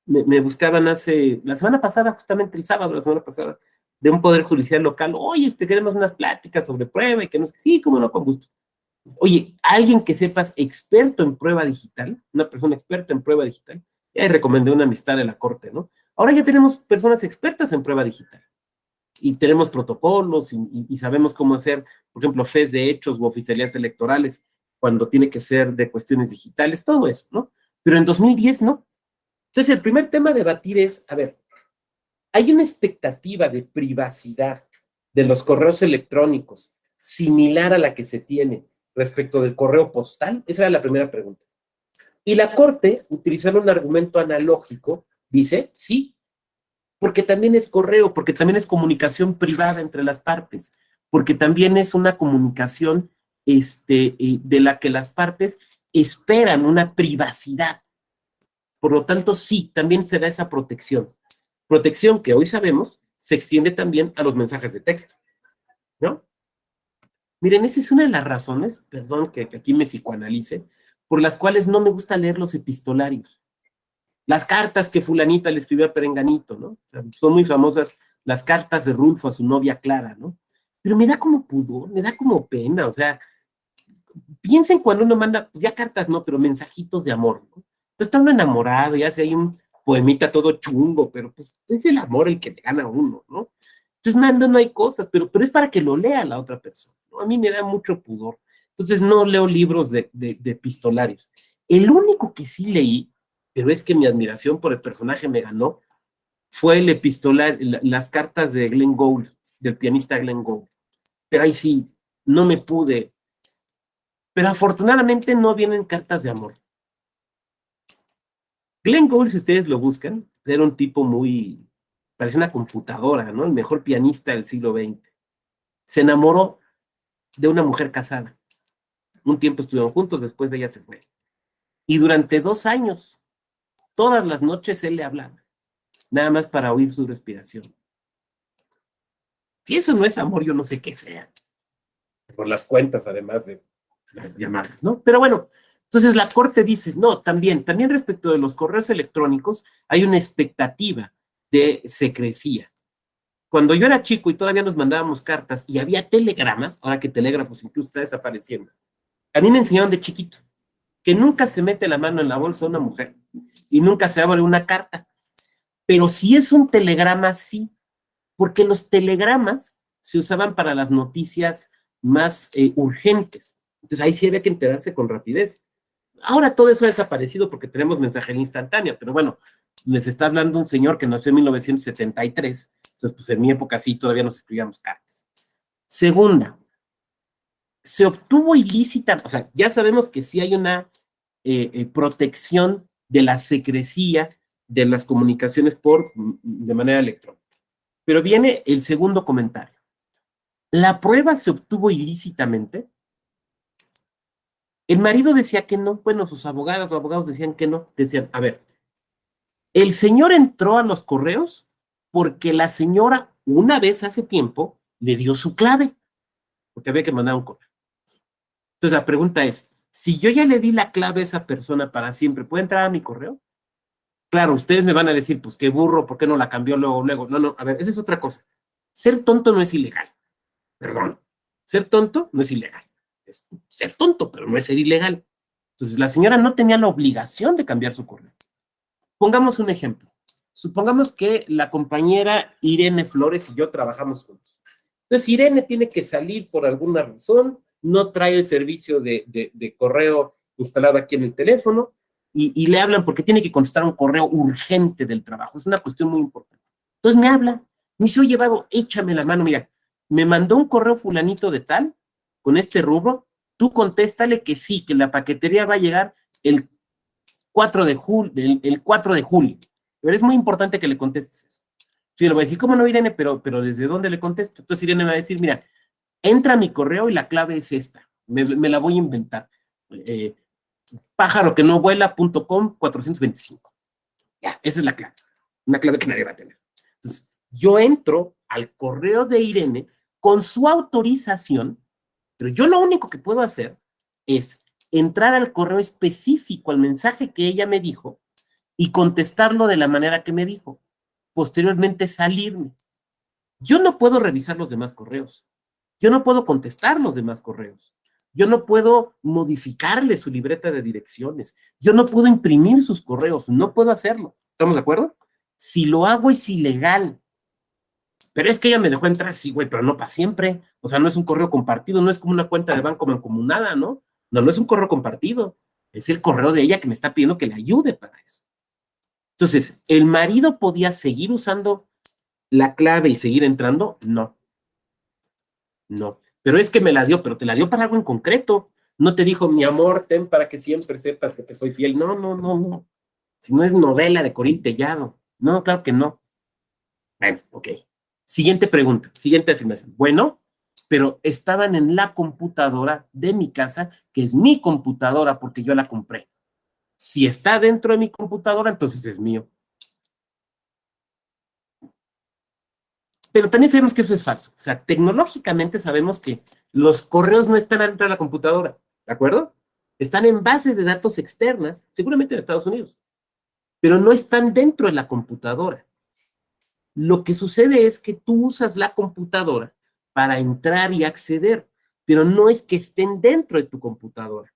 Speaker 1: Me buscaban la semana pasada, justamente el sábado, la semana pasada, de un poder judicial local, oye, queremos unas pláticas sobre prueba y que no sé, sí, cómo no, con gusto. Oye, alguien que sepas experto en prueba digital, una persona experta en prueba digital, ya recomendé una amistad de la corte, ¿no? Ahora ya tenemos personas expertas en prueba digital y tenemos protocolos y sabemos cómo hacer, por ejemplo, fes de hechos u oficialías electorales cuando tiene que ser de cuestiones digitales, todo eso, ¿no? Pero en 2010 no. Entonces, el primer tema a debatir es, a ver, hay una expectativa de privacidad de los correos electrónicos similar a la que se tiene respecto del correo postal. Esa era la primera pregunta. Y la Corte, utilizando un argumento analógico, dice, sí, porque también es correo, porque también es comunicación privada entre las partes, porque también es una comunicación de la que las partes esperan una privacidad. Por lo tanto, sí, también se da esa protección. Protección que hoy sabemos se extiende también a los mensajes de texto, ¿no? Miren, esa es una de las razones, perdón que aquí me psicoanalice, por las cuales no me gusta leer los epistolarios. Las cartas que fulanita le escribió a Perenganito, ¿no? O sea, son muy famosas las cartas de Rulfo a su novia Clara, ¿no? Pero me da como pudor, me da como pena, o sea, piensen cuando uno manda, pues ya cartas no, pero mensajitos de amor, ¿no? Pues está uno enamorado, ya sé, hay un poemita todo chungo, pero pues es el amor el que le gana a uno, ¿no? Entonces mando, no hay cosas, pero es para que lo lea la otra persona, ¿no? A mí me da mucho pudor. Entonces no leo libros de epistolarios. El único que sí leí, pero es que mi admiración por el personaje me ganó, fue el epistolar, las cartas de Glenn Gould, del pianista Glenn Gould. Pero ahí sí, no me pude. Pero afortunadamente no vienen cartas de amor. Glenn Gould, si ustedes lo buscan, era un tipo muy, parecía una computadora, ¿no? El mejor pianista del siglo XX. Se enamoró de una mujer casada. Un tiempo estuvieron juntos, después de ella se fue. Y durante 2 años, todas las noches él le hablaba, nada más para oír su respiración. Si eso no es amor, yo no sé qué sea. Por las cuentas, además de las llamadas, ¿no? Pero bueno, entonces la Corte dice, no, también respecto de los correos electrónicos, hay una expectativa de secrecía. Cuando yo era chico y todavía nos mandábamos cartas y había telegramas, ahora que telégrafos incluso está desapareciendo, a mí me enseñaron de chiquito que nunca se mete la mano en la bolsa de una mujer y nunca se abre una carta. Pero si es un telegrama, sí, porque los telegramas se usaban para las noticias más urgentes. Entonces ahí sí había que enterarse con rapidez. Ahora todo eso ha desaparecido porque tenemos mensajería instantánea, pero bueno, les está hablando un señor que nació en 1973, entonces pues en mi época sí todavía nos escribíamos cartas. Segunda, se obtuvo ilícita, o sea, ya sabemos que sí hay una protección de la secrecía de las comunicaciones de manera electrónica. Pero viene el segundo comentario. ¿La prueba se obtuvo ilícitamente? El marido decía que no, bueno, sus abogados o abogados decían que no, decían, a ver, el señor entró a los correos porque la señora, una vez hace tiempo, le dio su clave, porque había que mandar un correo. Entonces la pregunta es, si yo ya le di la clave a esa persona para siempre, ¿puede entrar a mi correo? Claro, ustedes me van a decir, pues qué burro, ¿por qué no la cambió luego? No, no, a ver, esa es otra cosa. Ser tonto no es ilegal, perdón. Ser tonto no es ilegal. Es ser tonto, pero no es ser ilegal. Entonces la señora no tenía la obligación de cambiar su correo. Pongamos un ejemplo. Supongamos que la compañera Irene Flores y yo trabajamos juntos. Entonces Irene tiene que salir por alguna razón, no trae el servicio de correo instalado aquí en el teléfono y le hablan porque tiene que contestar un correo urgente del trabajo. Es una cuestión muy importante. Entonces me habla, me dice, oye, Vado, échame la mano, mira, me mandó un correo fulanito de tal, con este rubro, tú contéstale que sí, que la paquetería va a llegar el 4 de julio, el 4 de julio. Pero es muy importante que le contestes eso. Yo le voy a decir, ¿cómo no, Irene? Pero ¿desde dónde le contesto? Entonces Irene me va a decir, mira, entra a mi correo y la clave es esta. Me la voy a inventar. pájaroquenovuela.com 425. Ya, esa es la clave. Una clave que nadie va a tener. Entonces, yo entro al correo de Irene con su autorización, pero yo lo único que puedo hacer es entrar al correo específico, al mensaje que ella me dijo, y contestarlo de la manera que me dijo. Posteriormente salirme. Yo no puedo revisar los demás correos. Yo no puedo contestar los demás correos. Yo no puedo modificarle su libreta de direcciones. Yo no puedo imprimir sus correos. No puedo hacerlo. ¿Estamos de acuerdo? Si lo hago es ilegal. Pero es que ella me dejó entrar, sí, güey, pero no para siempre. O sea, no es un correo compartido, no es como una cuenta de banco mancomunada, ¿no? No, no es un correo compartido. Es el correo de ella que me está pidiendo que le ayude para eso. Entonces, ¿el marido podía seguir usando la clave y seguir entrando? No, no. Pero es que me la dio, pero te la dio para algo en concreto. No te dijo, mi amor, ten para que siempre sepas que te soy fiel. No, no, no, no. Si no es novela de Corín Tellado. No, claro que no. Bueno, ok. Siguiente pregunta, siguiente afirmación. Bueno, pero estaban en la computadora de mi casa, que es mi computadora porque yo la compré. Si está dentro de mi computadora, entonces es mío. Pero también sabemos que eso es falso. O sea, tecnológicamente sabemos que los correos no están dentro de la computadora, ¿de acuerdo? Están en bases de datos externas, seguramente en Estados Unidos, pero no están dentro de la computadora. Lo que sucede es que tú usas la computadora para entrar y acceder, pero no es que estén dentro de tu computadora,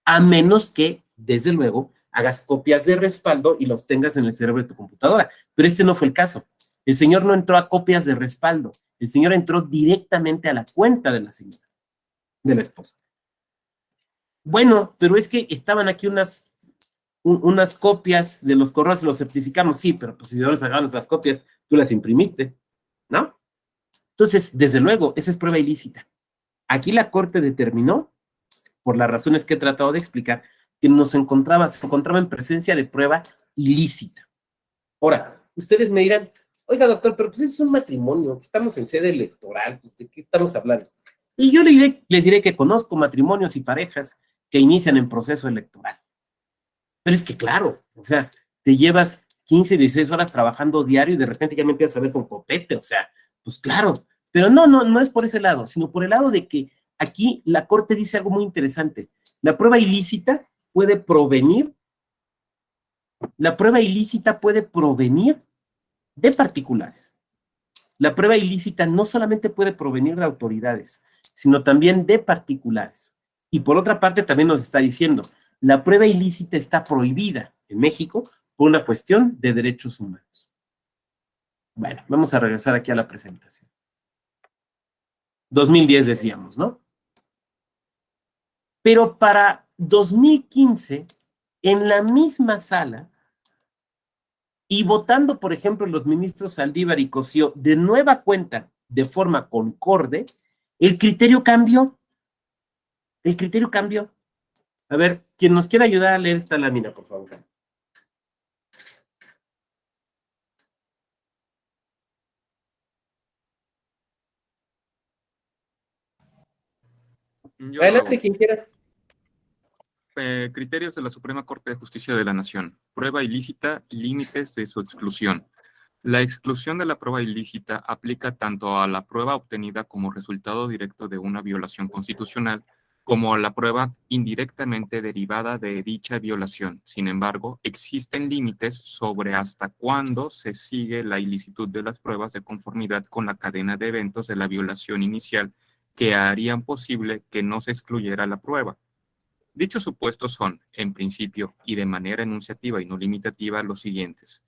Speaker 1: a menos que, desde luego, hagas copias de respaldo y los tengas en el cerebro de tu computadora. Pero este no fue el caso. El señor no entró a copias de respaldo, el señor entró directamente a la cuenta de la señora, de la esposa. Bueno, pero es que estaban aquí unas copias de los correos, los certificamos, sí, pero pues si no les sacamos las copias, tú las imprimiste, ¿no? Entonces, desde luego, esa es prueba ilícita. Aquí la Corte determinó, por las razones que he tratado de explicar, que se encontraba en presencia de prueba ilícita. Ahora, ustedes me dirán, oiga, doctor, pero pues es un matrimonio, estamos en sede electoral, pues, ¿de qué estamos hablando? Y yo les diré que conozco matrimonios y parejas que inician en proceso electoral. Pero es que claro, o sea, te llevas 15, 16 horas trabajando diario y de repente ya me empiezas a ver con copete, o sea, pues claro, pero no es por ese lado, sino por el lado de que aquí la Corte dice algo muy interesante. Puede provenir, la prueba ilícita puede provenir de particulares. La prueba ilícita no solamente puede provenir de autoridades, sino también de particulares. Y por otra parte también nos está diciendo, la prueba ilícita está prohibida en México por una cuestión de derechos humanos. Bueno, vamos a regresar aquí a la presentación. 2010 decíamos, ¿no? Pero para 2015, en la misma sala, y votando, por ejemplo, los ministros Saldívar y Cossío de nueva cuenta, de forma concorde, el criterio cambió. El criterio cambió. A ver, quien nos quiera ayudar a leer esta lámina, por favor.
Speaker 4: Yo lo
Speaker 1: Adelante,
Speaker 4: hago.
Speaker 1: quien quiera.
Speaker 4: Criterios de la Suprema Corte de Justicia de la Nación. Prueba ilícita, límites de su exclusión. La exclusión de la prueba ilícita aplica tanto a la prueba obtenida como resultado directo de una violación constitucional, como a la prueba indirectamente derivada de dicha violación. Sin embargo, existen límites sobre hasta cuándo se sigue la ilicitud de las pruebas de conformidad con la cadena de eventos de la violación inicial que harían posible que no se excluyera la prueba. Dichos supuestos son, en principio y de manera enunciativa y no limitativa, los siguientes.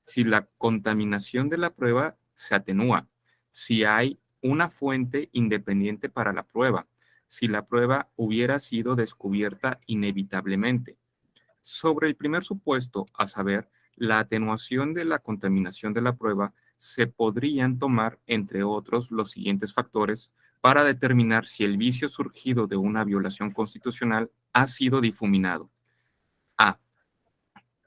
Speaker 4: Si la contaminación de la prueba se atenúa, si hay una fuente independiente para la prueba, si la prueba hubiera sido descubierta inevitablemente. Sobre el primer supuesto, a saber, la atenuación de la contaminación de la prueba, se podrían tomar, entre otros, los siguientes factores para determinar si el vicio surgido de una violación constitucional ha sido difuminado. A.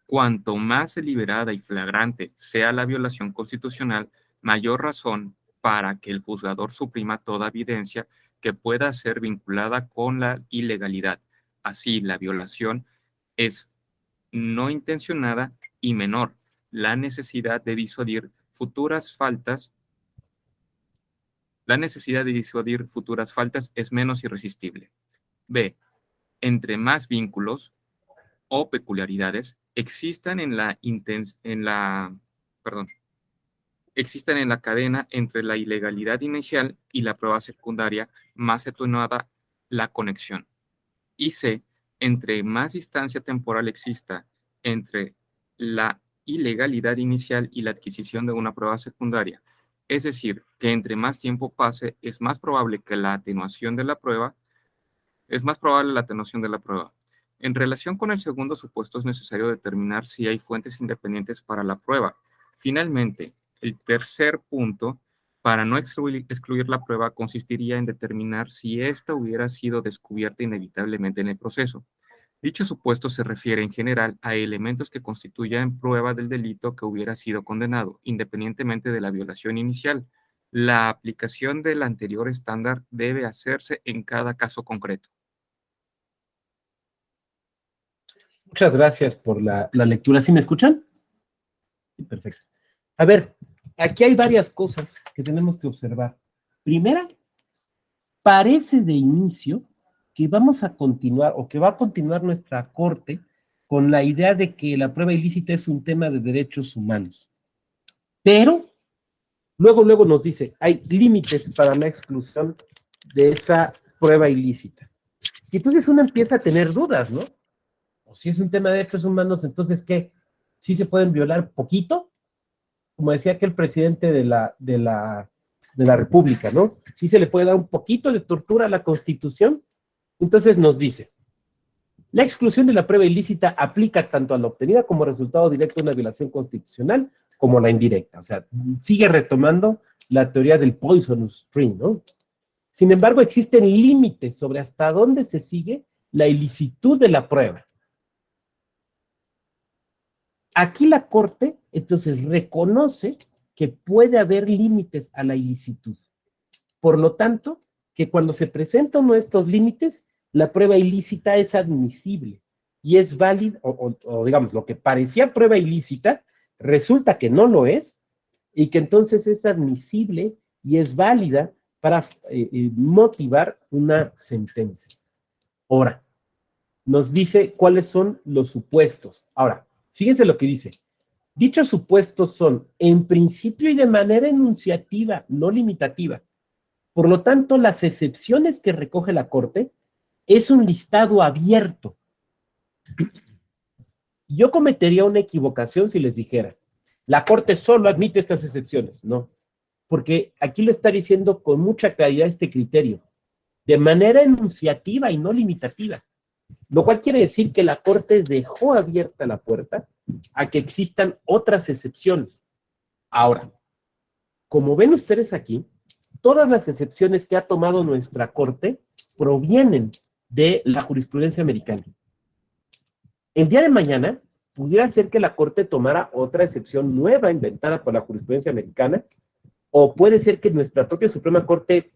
Speaker 4: Cuanto más deliberada y flagrante sea la violación constitucional, mayor razón para que el juzgador suprima toda evidencia que pueda ser vinculada con la ilegalidad. Así, la violación es no intencionada y menor. La necesidad de disuadir futuras faltas es menos irresistible. B. entre más vínculos o peculiaridades existan existan en la cadena entre la ilegalidad inicial y la prueba secundaria, más atenuada la conexión. Y C, entre más distancia temporal exista entre la ilegalidad inicial y la adquisición de una prueba secundaria, es decir, que entre más tiempo pase, es más probable la atenuación de la prueba. En relación con el segundo supuesto, es necesario determinar si hay fuentes independientes para la prueba. Finalmente, el tercer punto, para no excluir la prueba, consistiría en determinar si ésta hubiera sido descubierta inevitablemente en el proceso. Dicho supuesto se refiere en general a elementos que constituyan prueba del delito que hubiera sido condenado, independientemente de la violación inicial. La aplicación del anterior estándar debe hacerse en cada caso concreto.
Speaker 1: Muchas gracias por la lectura. ¿Sí me escuchan? Sí, perfecto. A ver, aquí hay varias cosas que tenemos que observar. Primera, parece de inicio que vamos a continuar o que va a continuar nuestra corte con la idea de que la prueba ilícita es un tema de derechos humanos. Pero luego nos dice, hay límites para la exclusión de esa prueba ilícita. Y entonces uno empieza a tener dudas, ¿no? O si es un tema de derechos humanos, entonces, ¿qué? ¿Sí se pueden violar poquito? Como decía aquel presidente de la República, ¿no? ¿Sí se le puede dar un poquito de tortura a la Constitución? Entonces nos dice, la exclusión de la prueba ilícita aplica tanto a la obtenida como resultado directo de una violación constitucional como la indirecta. O sea, sigue retomando la teoría del poisonous string, ¿no? Sin embargo, existen límites sobre hasta dónde se sigue la ilicitud de la prueba. Aquí la Corte, entonces, reconoce que puede haber límites a la ilicitud. Por lo tanto, que cuando se presentan uno de estos límites, la prueba ilícita es admisible y es válida, o digamos, lo que parecía prueba ilícita, resulta que no lo es, y que entonces es admisible y es válida para motivar una sentencia. Ahora, nos dice cuáles son los supuestos. Ahora, fíjense lo que dice. Dichos supuestos son, en principio y de manera enunciativa, no limitativa. Por lo tanto, las excepciones que recoge la Corte es un listado abierto. Yo cometería una equivocación si les dijera, la Corte solo admite estas excepciones. No, porque aquí lo está diciendo con mucha claridad este criterio, de manera enunciativa y no limitativa. Lo cual quiere decir que la Corte dejó abierta la puerta a que existan otras excepciones. Ahora, como ven ustedes aquí, todas las excepciones que ha tomado nuestra Corte provienen de la jurisprudencia americana. El día de mañana pudiera ser que la Corte tomara otra excepción nueva inventada por la jurisprudencia americana, o puede ser que nuestra propia Suprema Corte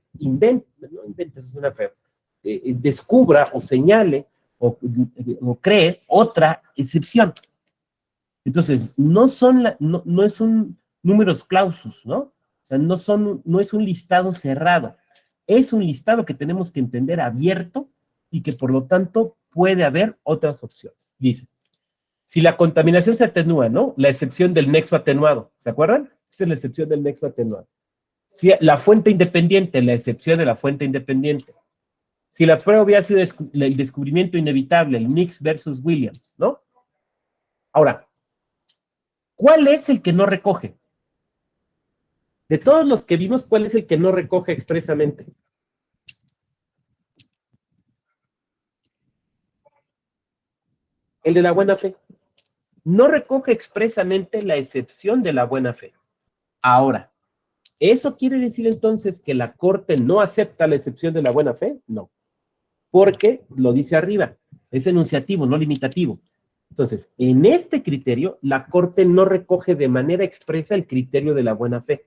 Speaker 1: descubra o señale o cree otra excepción. Entonces, no es un números clausus, ¿no? O sea, no es un listado cerrado. Es un listado que tenemos que entender abierto y que por lo tanto puede haber otras opciones. Dice, si la contaminación se atenúa, ¿no? La excepción del nexo atenuado, ¿se acuerdan? Esta es la excepción del nexo atenuado. Si la fuente independiente, la excepción de la fuente independiente. Si la prueba hubiera sido el descubrimiento inevitable, el Nix versus Williams, ¿no? Ahora, ¿cuál es el que no recoge? De todos los que vimos, ¿cuál es el que no recoge expresamente? El de la buena fe. No recoge expresamente la excepción de la buena fe. Ahora, ¿eso quiere decir entonces que la Corte no acepta la excepción de la buena fe? No. Porque lo dice arriba, es enunciativo, no limitativo. Entonces, en este criterio, la Corte no recoge de manera expresa el criterio de la buena fe.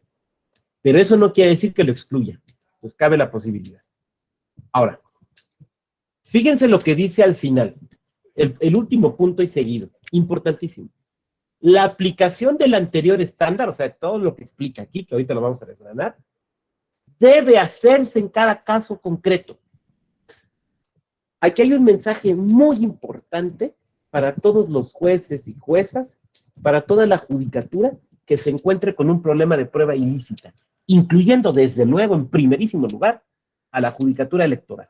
Speaker 1: Pero eso no quiere decir que lo excluya. Pues cabe la posibilidad. Ahora, fíjense lo que dice al final. El último punto y seguido. Importantísimo. La aplicación del anterior estándar, o sea, todo lo que explica aquí, que ahorita lo vamos a desgranar, debe hacerse en cada caso concreto. Aquí hay un mensaje muy importante para todos los jueces y juezas, para toda la judicatura que se encuentre con un problema de prueba ilícita, incluyendo desde luego en primerísimo lugar a la judicatura electoral.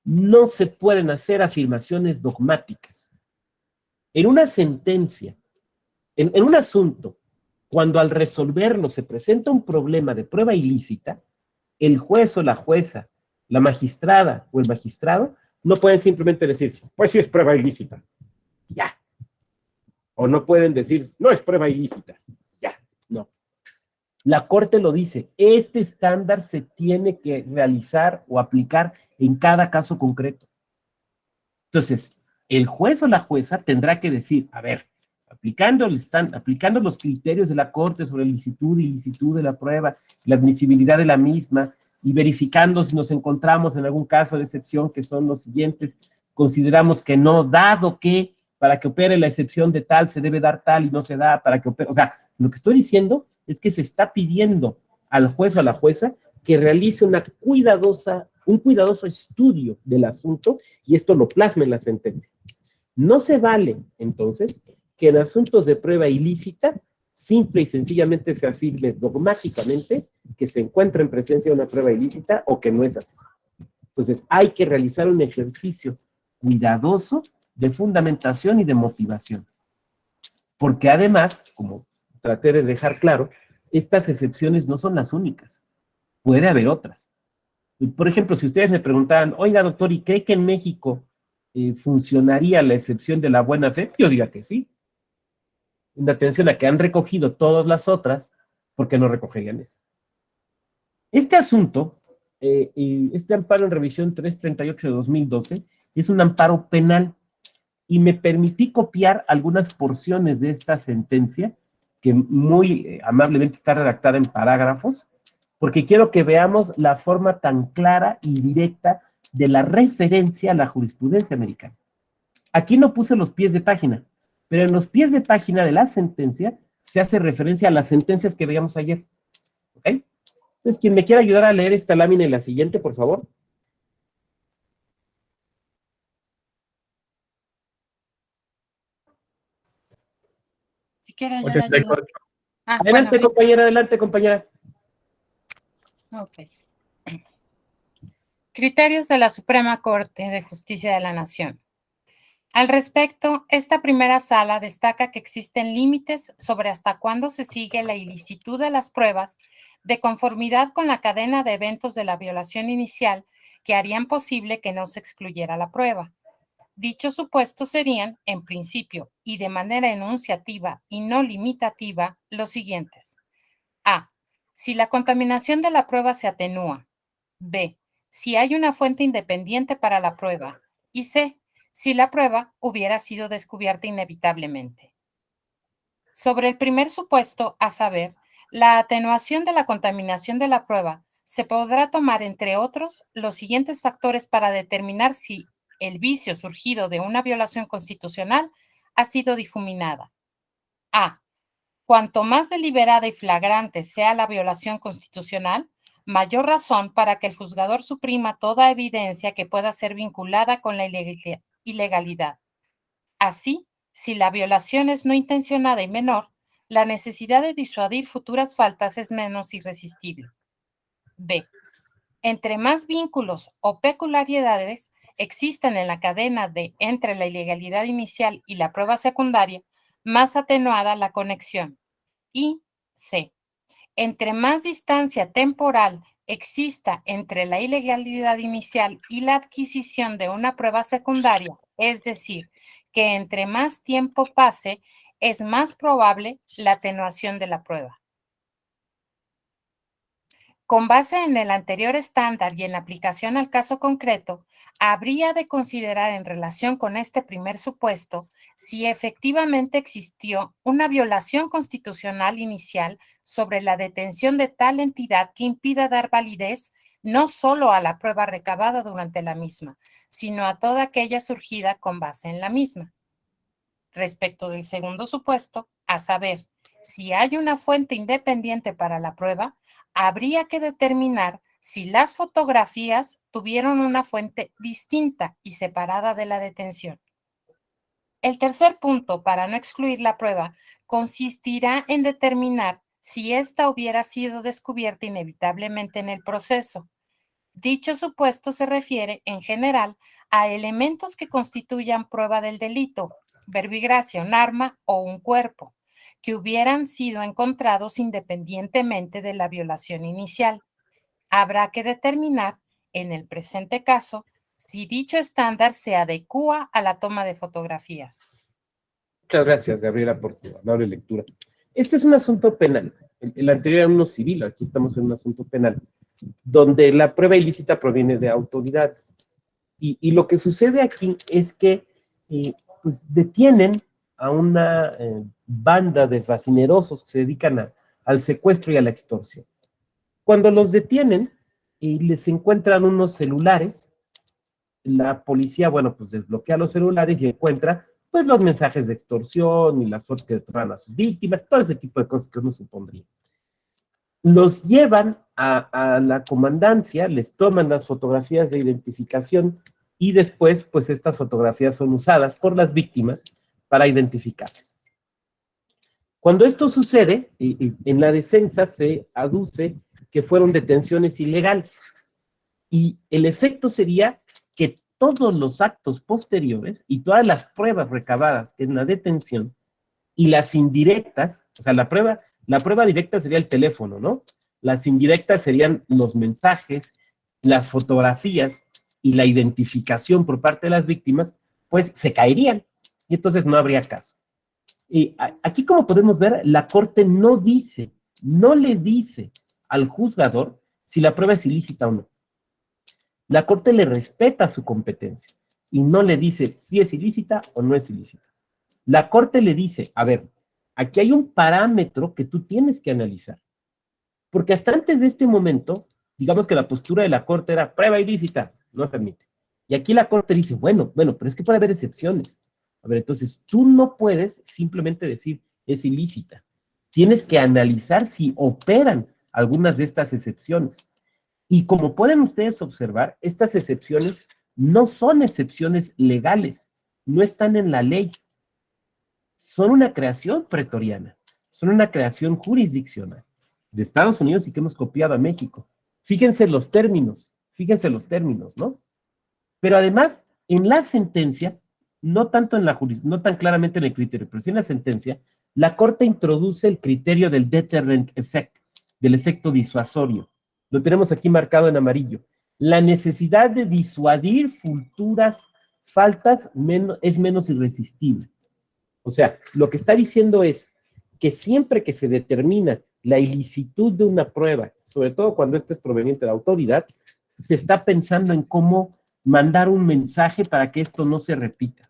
Speaker 1: No se pueden hacer afirmaciones dogmáticas. En una sentencia, en un asunto, cuando al resolverlo se presenta un problema de prueba ilícita, el juez o la jueza, la magistrada o el magistrado, no pueden simplemente decir, pues sí es prueba ilícita, ya. O no pueden decir, no es prueba ilícita, ya, no. La Corte lo dice, este estándar se tiene que realizar o aplicar en cada caso concreto. Entonces, el juez o la jueza tendrá que decir, a ver, aplicando los criterios de la Corte sobre licitud y ilicitud de la prueba, la admisibilidad de la misma, y verificando si nos encontramos en algún caso de excepción, que son los siguientes, consideramos que no, dado que para que opere la excepción de tal se debe dar tal y no se da para que opere. O sea, lo que estoy diciendo es que se está pidiendo al juez o a la jueza que realice un cuidadoso estudio del asunto y esto lo plasma en la sentencia. No se vale, entonces, que en asuntos de prueba ilícita, simple y sencillamente se afirme dogmáticamente que se encuentra en presencia de una prueba ilícita o que no es así. Entonces, hay que realizar un ejercicio cuidadoso de fundamentación y de motivación. Porque además, como traté de dejar claro, estas excepciones no son las únicas. Puede haber otras. Por ejemplo, si ustedes me preguntaran, oiga, doctor, ¿y cree que en México funcionaría la excepción de la buena fe? Yo diría que sí. En atención a que han recogido todas las otras, ¿por qué no recogerían esa? Este asunto, este amparo en revisión 338 de 2012, es un amparo penal y me permití copiar algunas porciones de esta sentencia, que muy amablemente está redactada en parágrafos, porque quiero que veamos la forma tan clara y directa de la referencia a la jurisprudencia americana. Aquí no puse los pies de página, pero en los pies de página de la sentencia se hace referencia a las sentencias que veíamos ayer. ¿Ok? Entonces, quien me quiera ayudar a leer esta lámina y la siguiente, por favor.
Speaker 3: Si quiere, yo le ayudo.
Speaker 1: Adelante,
Speaker 3: Bueno,
Speaker 1: compañera, adelante, compañera.
Speaker 3: ok. Criterios de la Suprema Corte de Justicia de la Nación. Al respecto, esta primera sala destaca que existen límites sobre hasta cuándo se sigue la ilicitud de las pruebas de conformidad con la cadena de eventos de la violación inicial que harían posible que no se excluyera la prueba. Dichos supuestos serían, en principio y de manera enunciativa y no limitativa, los siguientes. A. Si la contaminación de la prueba se atenúa. B. Si hay una fuente independiente para la prueba. Y C. Si la prueba hubiera sido descubierta inevitablemente. Sobre el primer supuesto, a saber, la atenuación de la contaminación de la prueba, se podrá tomar, entre otros, los siguientes factores para determinar si el vicio surgido de una violación constitucional ha sido difuminada. A. Cuanto más deliberada y flagrante sea la violación constitucional, mayor razón para que el juzgador suprima toda evidencia que pueda ser vinculada con la ilegalidad. Así, si la violación es no intencionada y menor, la necesidad de disuadir futuras faltas es menos irresistible. B. Entre más vínculos o peculiaridades existen en la cadena entre la ilegalidad inicial y la prueba secundaria, más atenuada la conexión. Y C. Entre más distancia temporal exista entre la ilegalidad inicial y la adquisición de una prueba secundaria, es decir, que entre más tiempo pase, es más probable la atenuación de la prueba. Con base en el anterior estándar y en la aplicación al caso concreto, habría de considerar en relación con este primer supuesto si efectivamente existió una violación constitucional inicial sobre la detención de tal entidad que impida dar validez no solo a la prueba recabada durante la misma, sino a toda aquella surgida con base en la misma. Respecto del segundo supuesto, a saber, si hay una fuente independiente para la prueba, habría que determinar si las fotografías tuvieron una fuente distinta y separada de la detención. El tercer punto, para no excluir la prueba, consistirá en determinar si ésta hubiera sido descubierta inevitablemente en el proceso. Dicho supuesto se refiere, en general, a elementos que constituyan prueba del delito, verbigracia, un arma o un cuerpo, que hubieran sido encontrados independientemente de la violación inicial. Habrá que determinar, en el presente caso, si dicho estándar se adecúa a la toma de fotografías.
Speaker 1: Muchas gracias, Gabriela, por tu amable lectura. Este es un asunto penal. El anterior era uno civil, aquí estamos en un asunto penal, donde la prueba ilícita proviene de autoridades. Y lo que sucede aquí es que pues detienen a una banda de fascinerosos que se dedican al secuestro y a la extorsión. Cuando los detienen y les encuentran unos celulares, la policía, bueno, pues desbloquea los celulares y encuentra pues los mensajes de extorsión y las fotos que toman a sus víctimas, todo ese tipo de cosas que uno supondría. Los llevan a la comandancia, les toman las fotografías de identificación y después, pues estas fotografías son usadas por las víctimas para identificarlas. Cuando esto sucede, en la defensa se aduce que fueron detenciones ilegales y el efecto sería que todos los actos posteriores y todas las pruebas recabadas en la detención y las indirectas, o sea, la prueba directa sería el teléfono, ¿no? Las indirectas serían los mensajes, las fotografías y la identificación por parte de las víctimas, pues se caerían y entonces no habría caso. Y aquí, como podemos ver, la Corte no le dice al juzgador si la prueba es ilícita o no. La Corte le respeta su competencia y no le dice si es ilícita o no es ilícita. La Corte le dice, a ver, aquí hay un parámetro que tú tienes que analizar. Porque hasta antes de este momento, digamos que la postura de la Corte era prueba ilícita, no se admite. Y aquí la Corte dice, bueno, pero es que puede haber excepciones. A ver, entonces tú no puedes simplemente decir es ilícita. Tienes que analizar si operan algunas de estas excepciones. Y como pueden ustedes observar, estas excepciones no son excepciones legales, no están en la ley. Son una creación pretoriana, son una creación jurisdiccional de Estados Unidos y que hemos copiado a México. Fíjense los términos, ¿no? Pero además, en la sentencia, no tan claramente en el criterio, pero sí en la sentencia, la Corte introduce el criterio del deterrent effect, del efecto disuasorio. Lo tenemos aquí marcado en amarillo. La necesidad de disuadir futuras faltas es menos irresistible. O sea, lo que está diciendo es que siempre que se determina la ilicitud de una prueba, sobre todo cuando esta es proveniente de la autoridad, se está pensando en cómo mandar un mensaje para que esto no se repita.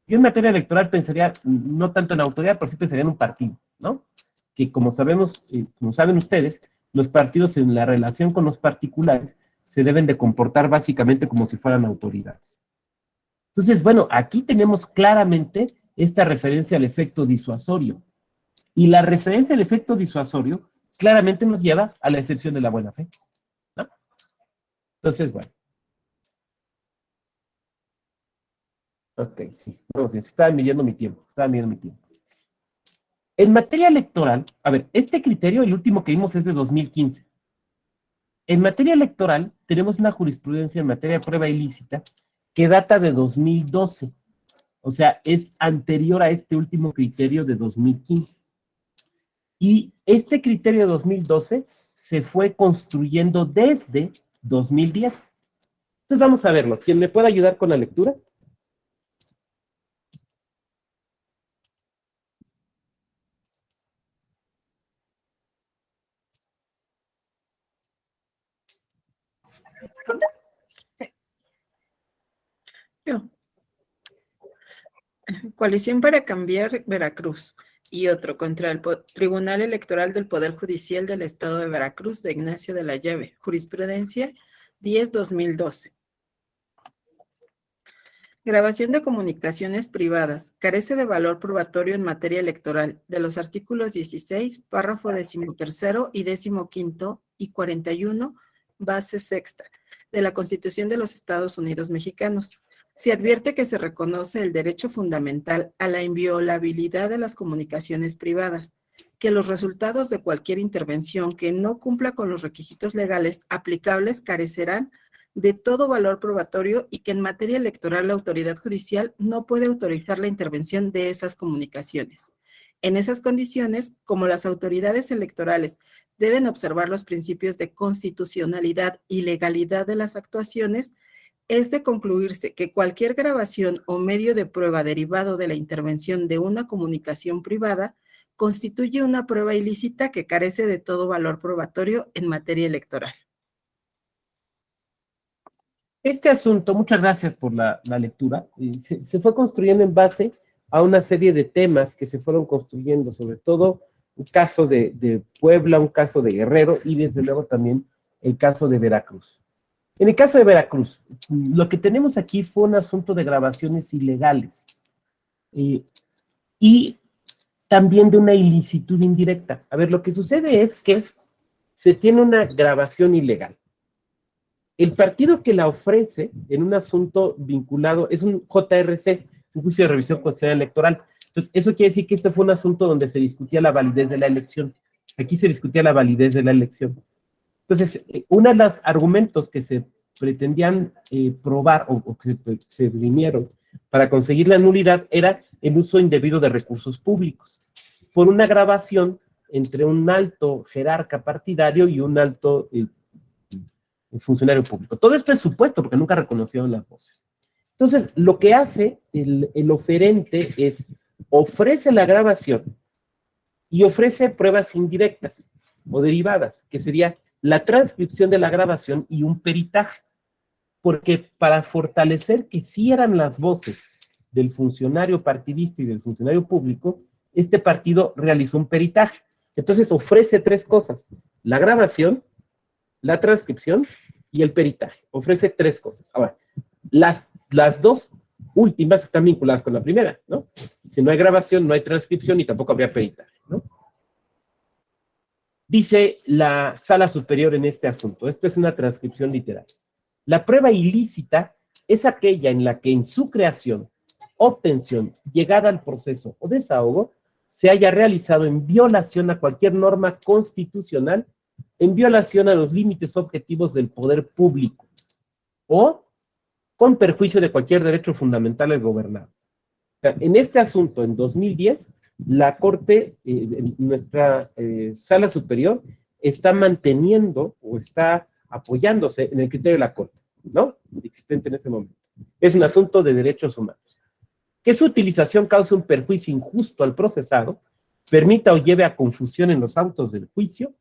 Speaker 1: Yo en materia electoral pensaría, no tanto en la autoridad, pero sí pensaría en un partido, ¿no? Que como sabemos, como saben ustedes, los partidos en la relación con los particulares se deben de comportar básicamente como si fueran autoridades. Entonces, bueno, aquí tenemos claramente esta referencia al efecto disuasorio. Y la referencia al efecto disuasorio claramente nos lleva a la excepción de la buena fe, ¿no? Entonces, bueno. Ok, sí. Vamos bien, estaba midiendo mi tiempo. En materia electoral, a ver, este criterio, el último que vimos es de 2015. En materia electoral, tenemos una jurisprudencia en materia de prueba ilícita que data de 2012. O sea, es anterior a este último criterio de 2015. Y este criterio de 2012 se fue construyendo desde 2010. Entonces vamos a verlo. ¿Quién me puede ayudar con la lectura?
Speaker 2: Yo. Coalición para cambiar Veracruz y otro contra el Tribunal Electoral del Poder Judicial del Estado de Veracruz de Ignacio de la Llave, jurisprudencia 10-2012. Grabación de comunicaciones privadas. Carece de valor probatorio en materia electoral de los artículos 16, párrafo 13º y 15º y 41,
Speaker 5: base sexta de la Constitución de los Estados Unidos Mexicanos. Se advierte que se reconoce el derecho fundamental a la inviolabilidad de las comunicaciones privadas, que los resultados de cualquier intervención que no cumpla con los requisitos legales aplicables carecerán de todo valor probatorio y que en materia electoral la autoridad judicial no puede autorizar la intervención de esas comunicaciones. En esas condiciones, como las autoridades electorales deben observar los principios de constitucionalidad y legalidad de las actuaciones, es de concluirse que cualquier grabación o medio de prueba derivado de la intervención de una comunicación privada constituye una prueba ilícita que carece de todo valor probatorio en materia electoral.
Speaker 1: Este asunto, muchas gracias por la lectura, se fue construyendo en base a una serie de temas que se fueron construyendo, sobre todo un caso de Puebla, un caso de Guerrero y desde luego también el caso de Veracruz. En el caso de Veracruz, lo que tenemos aquí fue un asunto de grabaciones ilegales y también de una ilicitud indirecta. A ver, lo que sucede es que se tiene una grabación ilegal. El partido que la ofrece en un asunto vinculado es un JRC, un juicio de revisión constitucional electoral. Entonces, eso quiere decir que este fue un asunto donde se discutía la validez de la elección. Aquí se discutía la validez de la elección. Entonces, uno de los argumentos que se pretendían probar o que se esgrimieron para conseguir la nulidad era el uso indebido de recursos públicos por una grabación entre un alto jerarca partidario y un alto funcionario público. Todo esto es supuesto porque nunca reconocieron las voces. Entonces, lo que hace el oferente es ofrece la grabación y ofrece pruebas indirectas o derivadas, que sería la transcripción de la grabación y un peritaje, porque para fortalecer que sí eran las voces del funcionario partidista y del funcionario público, este partido realizó un peritaje. Entonces ofrece tres cosas: la grabación, la transcripción y el peritaje. Ofrece tres cosas. Ahora, las dos últimas están vinculadas con la primera, ¿no? Si no hay grabación, no hay transcripción y tampoco habría peritaje, ¿no? Dice la Sala Superior en este asunto, esto es una transcripción literal: la prueba ilícita es aquella en la que en su creación, obtención, llegada al proceso o desahogo, se haya realizado en violación a cualquier norma constitucional, en violación a los límites objetivos del poder público, o con perjuicio de cualquier derecho fundamental del gobernado. O sea, en este asunto, en 2010, la Corte, nuestra Sala Superior, está manteniendo o está apoyándose en el criterio de la Corte, ¿no? Existente en este momento. Es un asunto de derechos humanos. Que su utilización cause un perjuicio injusto al procesado, permita o lleve a confusión en los autos del juicio,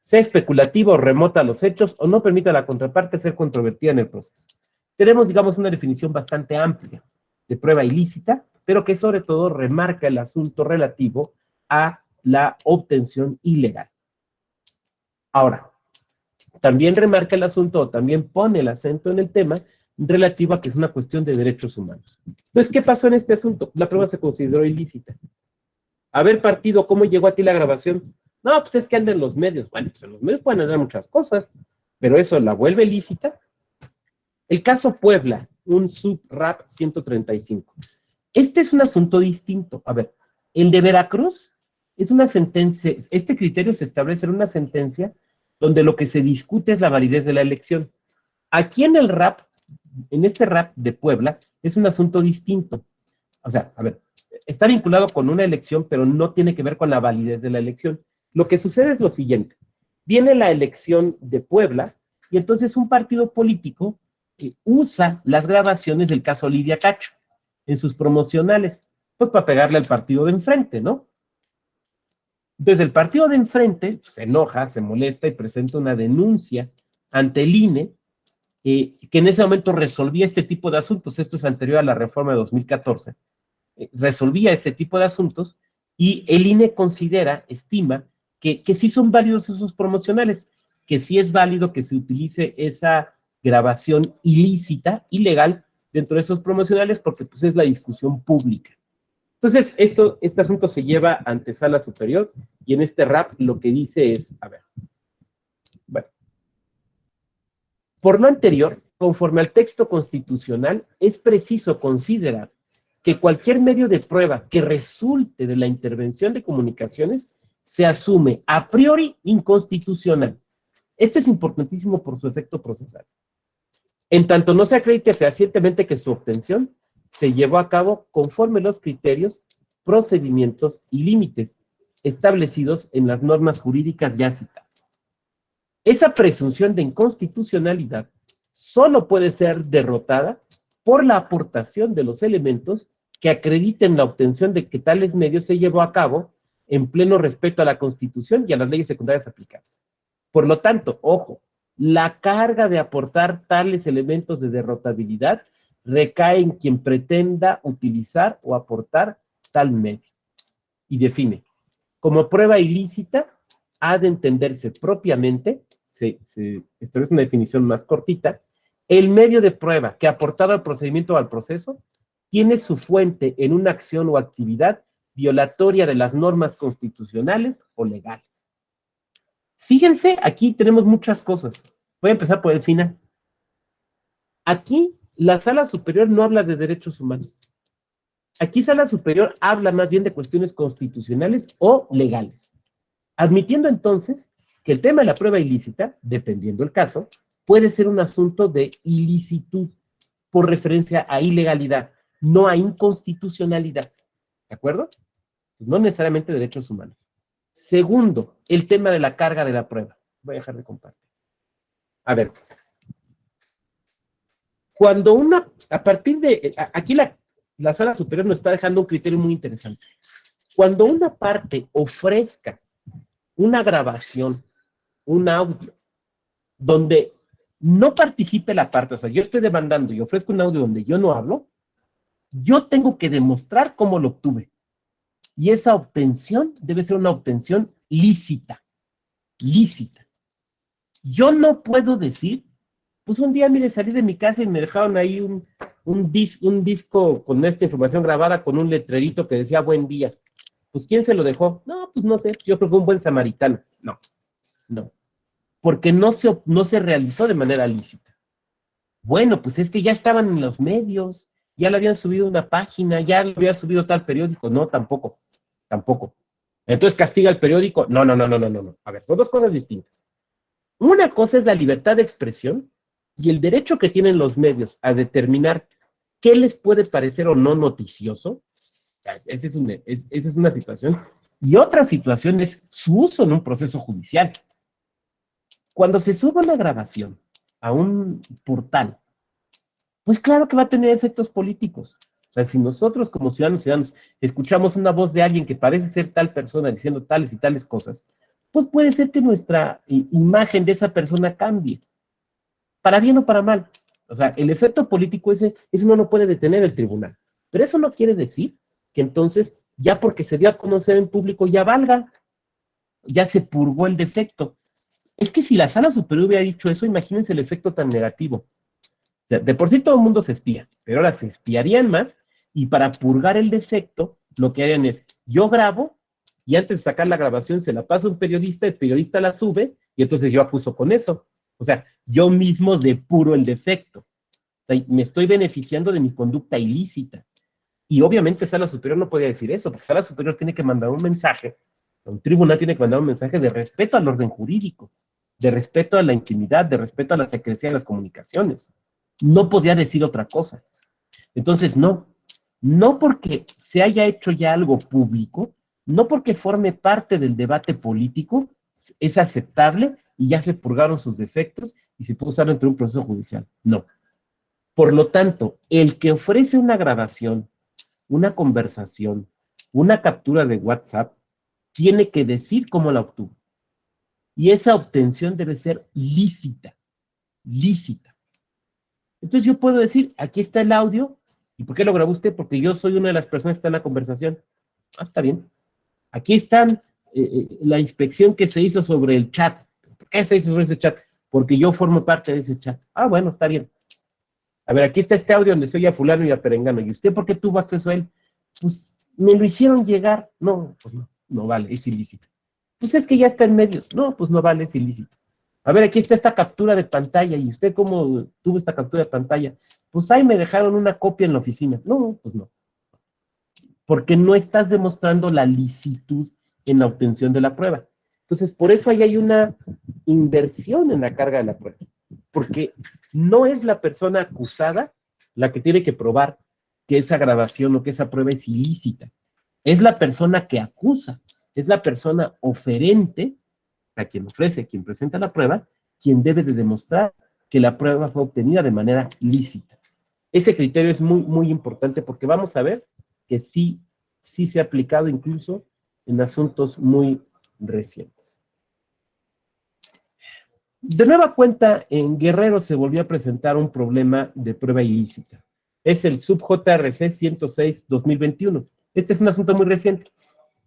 Speaker 1: sea especulativo o remota a los hechos, o no permita a la contraparte ser controvertida en el proceso. Tenemos, digamos, una definición bastante amplia de prueba ilícita, pero que sobre todo remarca el asunto relativo a la obtención ilegal. Ahora, también remarca el asunto, o también pone el acento en el tema relativo a que es una cuestión de derechos humanos. Entonces, ¿qué pasó en este asunto? La prueba se consideró ilícita. A ver, partido, ¿cómo llegó a ti la grabación? No, pues es que anda en los medios. Bueno, pues en los medios pueden andar muchas cosas, pero eso la vuelve ilícita. El caso Puebla, un sub-RAP 135. Este es un asunto distinto. A ver, el de Veracruz es una sentencia, este criterio se establece en una sentencia donde lo que se discute es la validez de la elección. Aquí en el RAP, en este RAP de Puebla, es un asunto distinto. O sea, a ver, está vinculado con una elección, pero no tiene que ver con la validez de la elección. Lo que sucede es lo siguiente: viene la elección de Puebla, y entonces un partido político usa las grabaciones del caso Lidia Cacho en sus promocionales, pues para pegarle al partido de enfrente, ¿no? Entonces el partido de enfrente se enoja, se molesta y presenta una denuncia ante el INE, que en ese momento resolvía este tipo de asuntos. Esto es anterior a la reforma de 2014, resolvía ese tipo de asuntos, y el INE considera, estima, que sí son válidos esos promocionales, que sí es válido que se utilice esa grabación ilícita, ilegal, dentro de esos promocionales, porque pues es la discusión pública. Entonces, este asunto se lleva ante Sala Superior, y en este RAP lo que dice es, a ver, bueno, Por lo anterior, conforme al texto constitucional, es preciso considerar que cualquier medio de prueba que resulte de la intervención de comunicaciones se asume a priori inconstitucional. Esto es importantísimo por su efecto procesal. En tanto no se acredite fehacientemente que su obtención se llevó a cabo conforme los criterios, procedimientos y límites establecidos en las normas jurídicas ya citadas. Esa presunción de inconstitucionalidad solo puede ser derrotada por la aportación de los elementos que acrediten la obtención de que tales medios se llevó a cabo en pleno respeto a la Constitución y a las leyes secundarias aplicables. Por lo tanto, ojo, la carga de aportar tales elementos de derrotabilidad recae en quien pretenda utilizar o aportar tal medio. Y define, como prueba ilícita, ha de entenderse propiamente, se establece una definición más cortita, el medio de prueba que aportado al procedimiento o al proceso tiene su fuente en una acción o actividad violatoria de las normas constitucionales o legales. Fíjense, aquí tenemos muchas cosas. Voy a empezar por el final. Aquí, la Sala Superior no habla de derechos humanos. Aquí, Sala Superior habla más bien de cuestiones constitucionales o legales. Admitiendo entonces que el tema de la prueba ilícita, dependiendo del caso, puede ser un asunto de ilicitud por referencia a ilegalidad, no a inconstitucionalidad. ¿De acuerdo? No necesariamente derechos humanos. Segundo, el tema de la carga de la prueba. Voy a dejar de compartir. A ver. Cuando a partir de, aquí la Sala Superior nos está dejando un criterio muy interesante. Cuando una parte ofrezca una grabación, un audio, donde no participe la parte, o sea, yo estoy demandando y ofrezco un audio donde yo no hablo, yo tengo que demostrar cómo lo obtuve. Y esa obtención debe ser una obtención lícita. Lícita. Yo no puedo decir, pues un día, mire, salí de mi casa y me dejaron ahí un disco con esta información grabada con un letrerito que decía buen día. Pues, ¿quién se lo dejó? No, pues no sé, yo creo que un buen samaritano. No, no. Porque no se realizó de manera lícita. Bueno, pues es que ya estaban en los medios, ya lo habían subido a una página, ya lo había subido tal periódico. No, tampoco, tampoco. Entonces, ¿castiga el periódico? No. A ver, son dos cosas distintas. Una cosa es la libertad de expresión y el derecho que tienen los medios a determinar qué les puede parecer o no noticioso. Esa es una situación. Y otra situación es su uso en un proceso judicial. Cuando se sube una grabación a un portal, pues claro que va a tener efectos políticos. O sea, si nosotros como ciudadanos escuchamos una voz de alguien que parece ser tal persona diciendo tales y tales cosas, pues puede ser que nuestra imagen de esa persona cambie, para bien o para mal. O sea, el efecto político ese no lo puede detener el tribunal. Pero eso no quiere decir que entonces, ya porque se dio a conocer en público, ya valga, ya se purgó el defecto. Es que si la Sala Superior hubiera dicho eso, imagínense el efecto tan negativo. De por sí todo el mundo se espía, pero ahora se espiarían más, y para purgar el defecto, lo que harían es, yo grabo, y antes de sacar la grabación se la pasa a un periodista, el periodista la sube, y entonces yo acuso con eso. O sea, yo mismo depuro el defecto. O sea, me estoy beneficiando de mi conducta ilícita. Y obviamente Sala Superior no podía decir eso, porque Sala Superior tiene que mandar un mensaje, un tribunal tiene que mandar un mensaje de respeto al orden jurídico, de respeto a la intimidad, de respeto a la secrecía de las comunicaciones. No podía decir otra cosa. Entonces, no porque se haya hecho ya algo público, no porque forme parte del debate político, es aceptable y ya se purgaron sus defectos y se puede usar dentro de un proceso judicial. No. Por lo tanto, el que ofrece una grabación, una conversación, una captura de WhatsApp, tiene que decir cómo la obtuvo. Y esa obtención debe ser lícita. Lícita. Entonces yo puedo decir, aquí está el audio. ¿Y por qué lo grabó usted? Porque yo soy una de las personas que está en la conversación. Ah, está bien. Aquí están la inspección que se hizo sobre el chat. ¿Por qué se hizo sobre ese chat? Porque yo formo parte de ese chat. Ah, bueno, está bien. A ver, aquí está este audio donde se oye a fulano y a perengano. ¿Y usted por qué tuvo acceso a él? Pues me lo hicieron llegar. No, pues no vale, es ilícito. Pues es que ya está en medios. No, pues no vale, es ilícito. A ver, aquí está esta captura de pantalla, ¿y usted cómo tuvo esta captura de pantalla? Pues ahí me dejaron una copia en la oficina. No, pues no. Porque no estás demostrando la licitud en la obtención de la prueba. Entonces, por eso ahí hay una inversión en la carga de la prueba. Porque no es la persona acusada la que tiene que probar que esa grabación o que esa prueba es ilícita. Es la persona que acusa, es la persona oferente, a quien ofrece, quien presenta la prueba, quien debe de demostrar que la prueba fue obtenida de manera lícita. Ese criterio es muy, muy importante porque vamos a ver que sí se ha aplicado incluso en asuntos muy recientes. De nueva cuenta, en Guerrero se volvió a presentar un problema de prueba ilícita. Es el sub-JRC 106-2021. Este es un asunto muy reciente.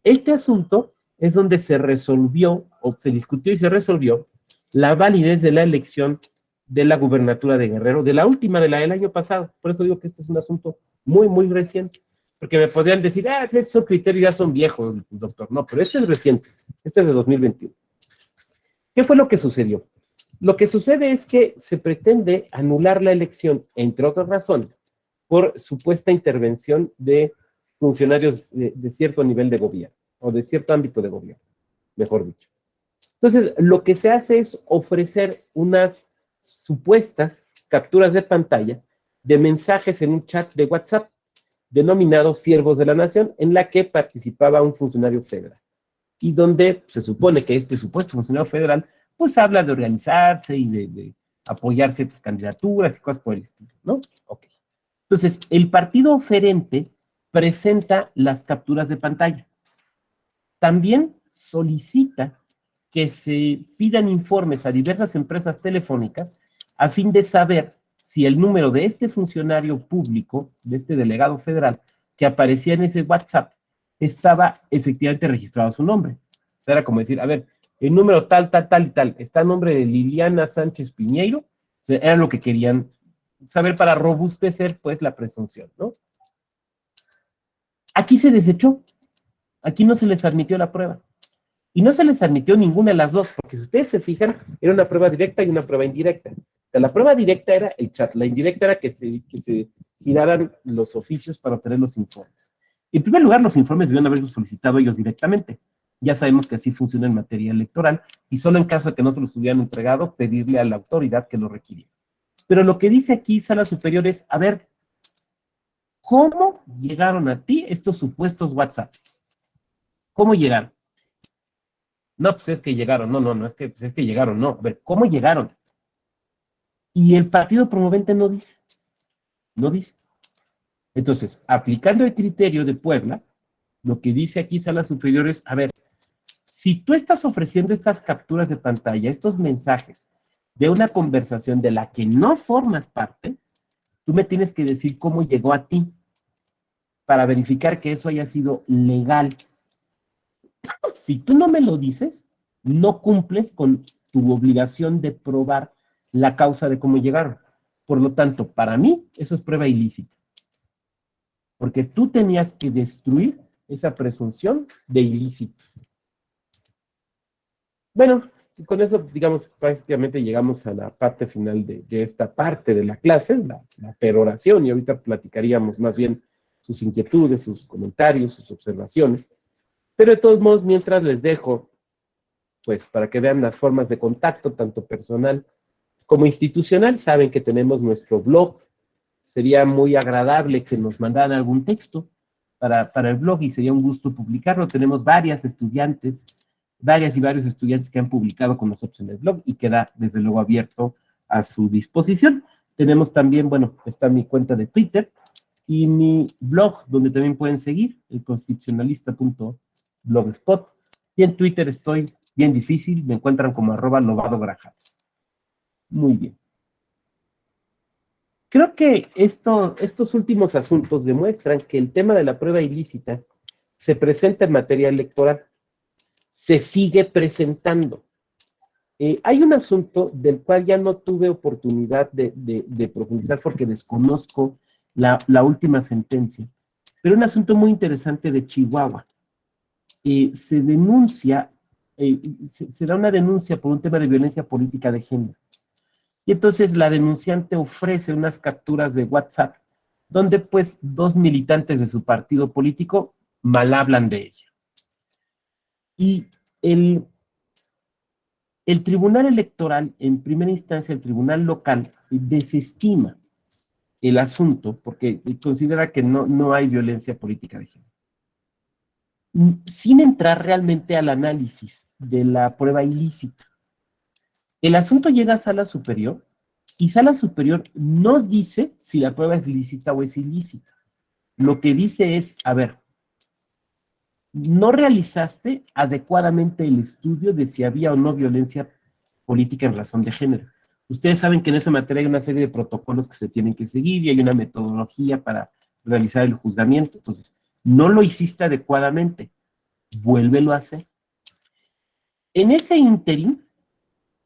Speaker 1: Este asunto es donde se resolvió, o se discutió y se resolvió, la validez de la elección de la gubernatura de Guerrero, de la última, de la del año pasado. Por eso digo que este es un asunto muy, muy reciente. Porque me podrían decir, esos criterios ya son viejos, doctor. No, pero este es reciente. Este es de 2021. ¿Qué fue lo que sucedió? Lo que sucede es que se pretende anular la elección, entre otras razones, por supuesta intervención de funcionarios de cierto nivel de gobierno, o de cierto ámbito de gobierno, mejor dicho. Entonces, lo que se hace es ofrecer unas supuestas capturas de pantalla de mensajes en un chat de WhatsApp, denominado Siervos de la Nación, en la que participaba un funcionario federal, y donde se supone que este supuesto funcionario federal pues habla de organizarse y de apoyar ciertas candidaturas y cosas por el estilo, ¿no? Ok. Entonces, el partido oferente presenta las capturas de pantalla. También solicita que se pidan informes a diversas empresas telefónicas a fin de saber si el número de este funcionario público, de este delegado federal, que aparecía en ese WhatsApp, estaba efectivamente registrado a su nombre. O sea, era como decir, a ver, el número tal, tal, tal y tal, está a nombre de Liliana Sánchez Piñeiro. O sea, era lo que querían saber para robustecer, pues, la presunción, ¿no? Aquí se desechó. Aquí no se les admitió la prueba. Y no se les admitió ninguna de las dos, porque si ustedes se fijan, era una prueba directa y una prueba indirecta. O sea, la prueba directa era el chat, la indirecta era que se giraran los oficios para obtener los informes. En primer lugar, los informes debían haberlos solicitado ellos directamente. Ya sabemos que así funciona en materia electoral, y solo en caso de que no se los hubieran entregado, pedirle a la autoridad que lo requiriera. Pero lo que dice aquí Sala Superior es, a ver, ¿cómo llegaron a ti estos supuestos WhatsApp? ¿Cómo llegaron? No, pues es que llegaron, no, es que llegaron, no. A ver, ¿cómo llegaron? Y el partido promovente no dice. Entonces, aplicando el criterio de Puebla, lo que dice aquí Sala Superior es, a ver, si tú estás ofreciendo estas capturas de pantalla, estos mensajes de una conversación de la que no formas parte, tú me tienes que decir cómo llegó a ti para verificar que eso haya sido legal. Si tú no me lo dices, no cumples con tu obligación de probar la causa de cómo llegaron. Por lo tanto, para mí, eso es prueba ilícita. Porque tú tenías que destruir esa presunción de ilícito. Bueno, con eso, digamos, prácticamente llegamos a la parte final de esta parte de la clase, la peroración, y ahorita platicaríamos más bien sus inquietudes, sus comentarios, sus observaciones. Pero de todos modos, mientras les dejo, pues para que vean las formas de contacto, tanto personal como institucional, saben que tenemos nuestro blog. Sería muy agradable que nos mandaran algún texto para el blog y sería un gusto publicarlo. Tenemos varias y varios estudiantes que han publicado con nosotros en el blog y queda desde luego abierto a su disposición. Tenemos también, bueno, está mi cuenta de Twitter y mi blog, donde también pueden seguir, elconstitucionalista.blogspot. Y en Twitter estoy bien difícil, me encuentran como @LobadoGrajales. Muy bien. Creo que estos últimos asuntos demuestran que el tema de la prueba ilícita se presenta en materia electoral. Se sigue presentando. Hay un asunto del cual ya no tuve oportunidad de profundizar porque desconozco la última sentencia, pero un asunto muy interesante de Chihuahua. Se denuncia se da una denuncia por un tema de violencia política de género. Y entonces la denunciante ofrece unas capturas de WhatsApp, donde pues 2 militantes de su partido político mal hablan de ella. Y el tribunal electoral, en primera instancia, el tribunal local, desestima el asunto porque considera que no hay violencia política de género. Sin entrar realmente al análisis de la prueba ilícita. El asunto llega a sala superior y sala superior no dice si la prueba es lícita o es ilícita. Lo que dice es, a ver, no realizaste adecuadamente el estudio de si había o no violencia política en razón de género. Ustedes saben que en esa materia hay una serie de protocolos que se tienen que seguir y hay una metodología para realizar el juzgamiento. Entonces, no lo hiciste adecuadamente, vuélvelo a hacer. En ese ínterin,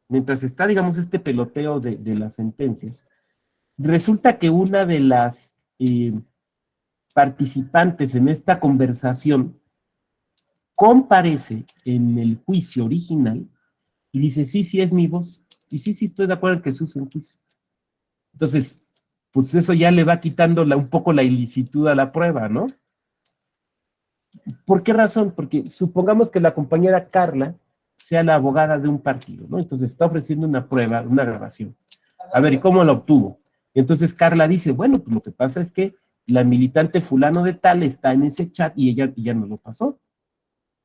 Speaker 1: mientras está, digamos, este peloteo de las sentencias, resulta que una de las participantes en esta conversación comparece en el juicio original y dice, sí, es mi voz, y sí, estoy de acuerdo en que se use en juicio. Entonces, pues eso ya le va quitando un poco la ilicitud a la prueba, ¿no? ¿Por qué razón? Porque supongamos que la compañera Carla sea la abogada de un partido, ¿no? Entonces está ofreciendo una prueba, una grabación. A ver, ¿y cómo la obtuvo? Entonces Carla dice, bueno, pues lo que pasa es que la militante fulano de tal está en ese chat y ella no lo pasó.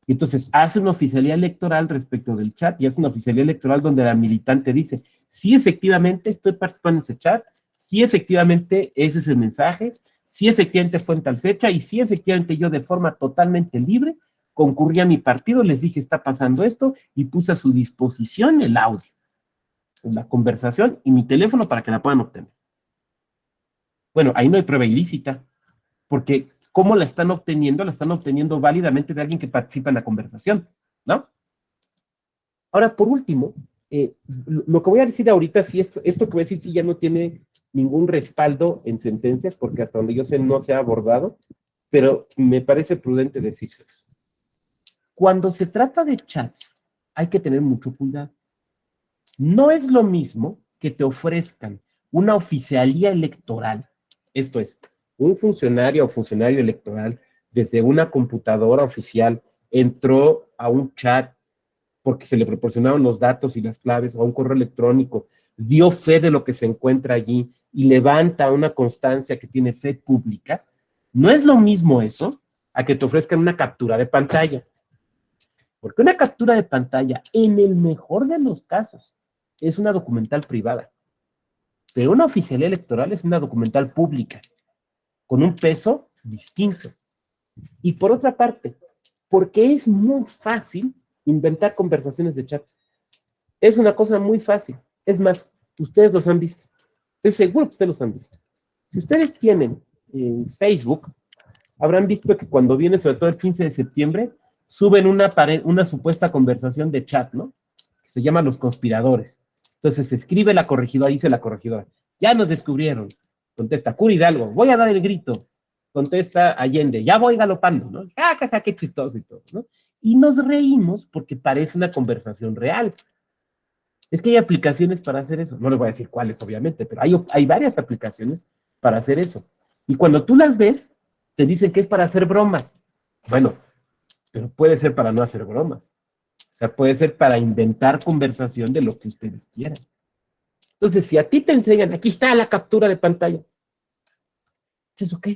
Speaker 1: Entonces hace una oficialía electoral respecto del chat y hace una oficialía electoral donde la militante dice, sí, efectivamente estoy participando en ese chat, sí, efectivamente ese es el mensaje, sí, efectivamente fue en tal fecha y sí, efectivamente yo de forma totalmente libre concurrí a mi partido, les dije está pasando esto y puse a su disposición el audio, la conversación y mi teléfono para que la puedan obtener. Bueno, ahí no hay prueba ilícita, porque ¿cómo la están obteniendo? La están obteniendo válidamente de alguien que participa en la conversación, ¿no? Ahora, por último, lo que voy a decir ahorita, si esto que voy a decir, sí ya no tiene ningún respaldo en sentencias, porque hasta donde yo sé no se ha abordado, pero me parece prudente decirse. Cuando se trata de chats, hay que tener mucho cuidado. No es lo mismo que te ofrezcan una oficialía electoral, esto es, un funcionario o funcionario electoral desde una computadora oficial entró a un chat porque se le proporcionaron los datos y las claves o a un correo electrónico, dio fe de lo que se encuentra allí y levanta una constancia que tiene fe pública. No es lo mismo eso a que te ofrezcan una captura de pantalla. Porque una captura de pantalla, en el mejor de los casos, es una documental privada. Pero una oficialía electoral es una documental pública, con un peso distinto. Y por otra parte, porque es muy fácil inventar conversaciones de chat. Es una cosa muy fácil. Es más, ustedes los han visto. Estoy seguro que ustedes los han visto. Si ustedes tienen Facebook, habrán visto que cuando viene, sobre todo el 15 de septiembre, suben una supuesta conversación de chat, ¿no? Que se llama Los Conspiradores. Entonces escribe la corregidora, dice la corregidora, ya nos descubrieron. Contesta Curi Hidalgo, voy a dar el grito. Contesta Allende, ya voy galopando, ¿no? ¡Ja, qué chistoso y todo, ¿no? Y nos reímos porque parece una conversación real. Es que hay aplicaciones para hacer eso. No les voy a decir cuáles, obviamente, pero hay varias aplicaciones para hacer eso. Y cuando tú las ves, te dicen que es para hacer bromas. Bueno, pero puede ser para no hacer bromas. O sea, puede ser para inventar conversación de lo que ustedes quieran. Entonces, si a ti te enseñan, aquí está la captura de pantalla. ¿Es ok?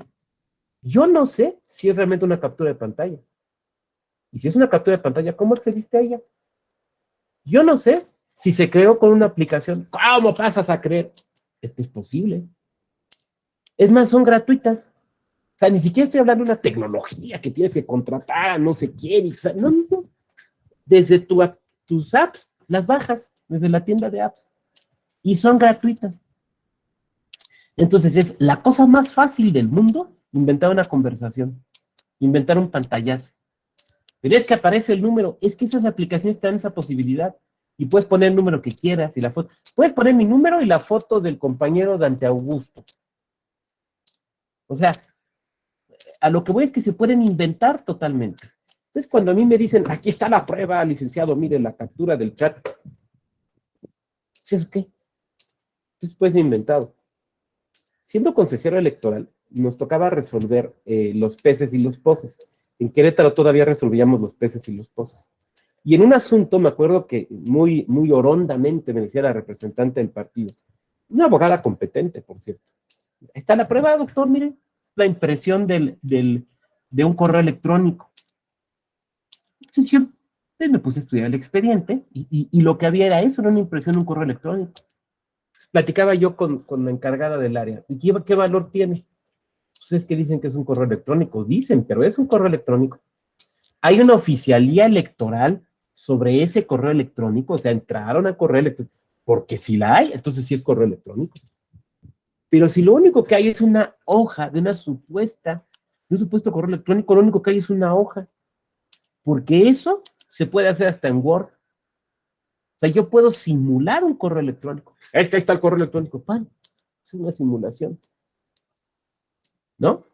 Speaker 1: Yo no sé si es realmente una captura de pantalla. Y si es una captura de pantalla, ¿cómo accediste a ella? Yo no sé si se creó con una aplicación. ¿Cómo pasas a creer? Es que es posible. Es más, son gratuitas. O sea, ni siquiera estoy hablando de una tecnología que tienes que contratar a no sé quién. O sea, no. Desde tus apps, las bajas, desde la tienda de apps. Y son gratuitas. Entonces, es la cosa más fácil del mundo inventar una conversación. Inventar un pantallazo. Pero es que aparece el número. Es que esas aplicaciones te dan esa posibilidad. Y puedes poner el número que quieras y la foto. Puedes poner mi número y la foto del compañero Dante Augusto. O sea, a lo que voy es que se pueden inventar totalmente. Entonces, cuando a mí me dicen, aquí está la prueba, licenciado, mire la captura del chat, ¿eso qué? Después inventado. Siendo consejero electoral, nos tocaba resolver los peces y los poses. En Querétaro todavía resolvíamos los peces y los poses. Y en un asunto, me acuerdo que muy, muy orondamente me decía la representante del partido, una abogada competente, por cierto. Ahí está la prueba, doctor, mire, la impresión de un correo electrónico. Entonces yo me puse a estudiar el expediente y lo que había era eso, era una impresión de un correo electrónico. Platicaba yo con la encargada del área. ¿Y qué valor tiene? Ustedes que dicen que es un correo electrónico, dicen, pero es un correo electrónico. Hay una oficialía electoral sobre ese correo electrónico, o sea, entraron a correo electrónico, porque si la hay, entonces sí es correo electrónico. Pero si lo único que hay es una hoja de un supuesto correo electrónico, lo único que hay es una hoja, porque eso se puede hacer hasta en Word. O sea, yo puedo simular un correo electrónico. Ahí está el correo electrónico. ¡Pam! Es una simulación. ¿No?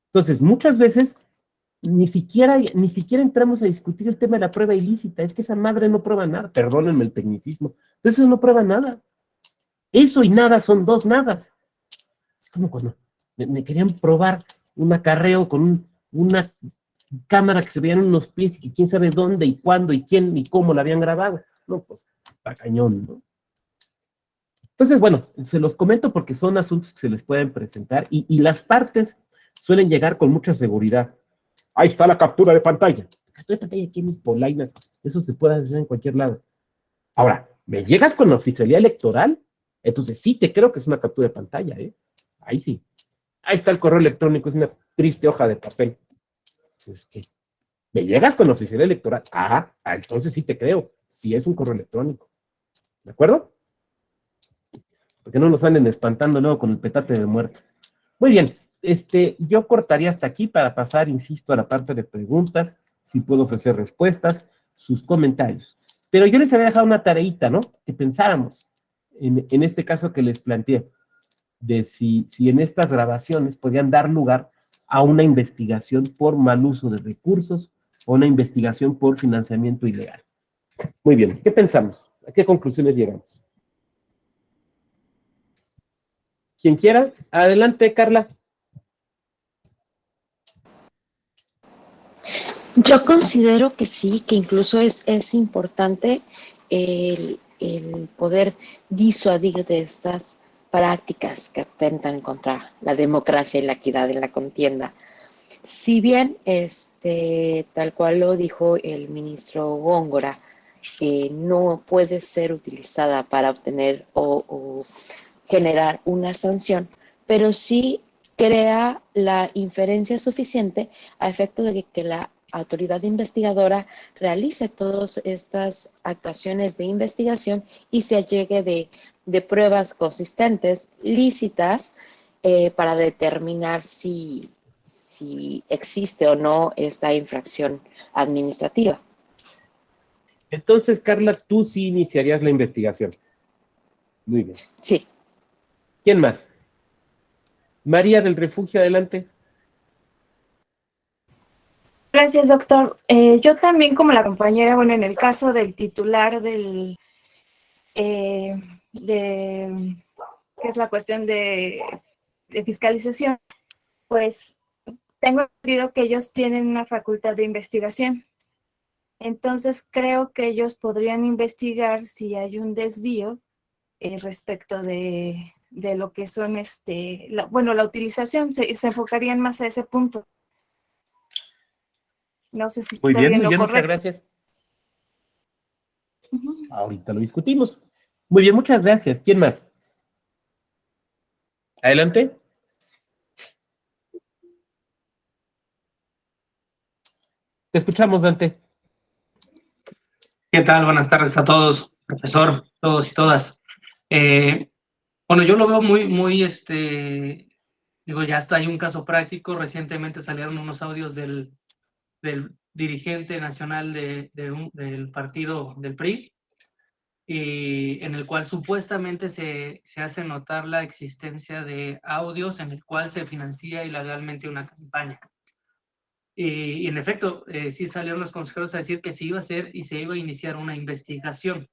Speaker 1: Entonces, muchas veces ni siquiera entramos a discutir el tema de la prueba ilícita. Es que esa madre no prueba nada. Perdónenme el tecnicismo. Eso no prueba nada. Eso y nada son dos nadas. Es como cuando me querían probar un acarreo con una cámara que se veían unos pies y que quién sabe dónde y cuándo y quién y cómo la habían grabado. No, pues, está cañón, ¿no? Entonces, bueno, se los comento porque son asuntos que se les pueden presentar y las partes suelen llegar con mucha seguridad. Ahí está la captura de pantalla. Captura de pantalla aquí en mis polainas. Eso se puede hacer en cualquier lado. Ahora, ¿me llegas con la oficialía electoral? Entonces sí te creo que es una captura de pantalla, ¿eh? Ahí sí. Ahí está el correo electrónico, es una triste hoja de papel. Entonces, ¿qué? ¿Me llegas con la oficialía electoral? Entonces sí te creo. Sí es un correo electrónico. ¿De acuerdo? Porque no nos anden espantando luego con el petate de muerto. Muy bien, yo cortaría hasta aquí para pasar, insisto, a la parte de preguntas, si puedo ofrecer respuestas, sus comentarios. Pero yo les había dejado una tareita, ¿no? Que pensáramos, en este caso que les planteé, de si en estas grabaciones podían dar lugar a una investigación por mal uso de recursos o una investigación por financiamiento ilegal. Muy bien, ¿qué pensamos? ¿A qué conclusiones llegamos? Quien quiera, adelante, Carla.
Speaker 2: Yo considero que sí, que incluso es importante el poder disuadir de estas prácticas que atentan contra la democracia y la equidad en la contienda. Si bien, tal cual lo dijo el ministro Góngora, no puede ser utilizada para obtener o generar una sanción, pero sí crea la inferencia suficiente a efecto de que la autoridad investigadora realice todas estas actuaciones de investigación y se llegue de pruebas consistentes, lícitas, para determinar si existe o no esta infracción administrativa.
Speaker 1: Entonces, Carla, tú sí iniciarías la investigación. Muy bien.
Speaker 2: Sí.
Speaker 1: ¿Quién más? María del Refugio, adelante.
Speaker 6: Gracias, doctor. Yo también, como la compañera, bueno, en el caso del titular que es la cuestión de fiscalización, pues tengo entendido que ellos tienen una facultad de investigación. Entonces, creo que ellos podrían investigar si hay un desvío respecto de lo que son, la utilización, se enfocarían más a ese punto. No sé si estoy bien lo
Speaker 1: muchas
Speaker 6: correcto.
Speaker 1: gracias. Ahorita lo discutimos. Muy bien, muchas gracias. ¿Quién más? Adelante. Te escuchamos, Dante.
Speaker 7: ¿Qué tal? Buenas tardes a todos, profesor, todos y todas. Bueno, yo lo veo muy, digo, ya está, hay un caso práctico. Recientemente salieron unos audios del dirigente nacional del partido del PRI, y en el cual supuestamente se hace notar la existencia de audios en el cual se financia ilegalmente una campaña. Y en efecto, sí salieron los consejeros a decir que se iba a hacer y se iba a iniciar una investigación.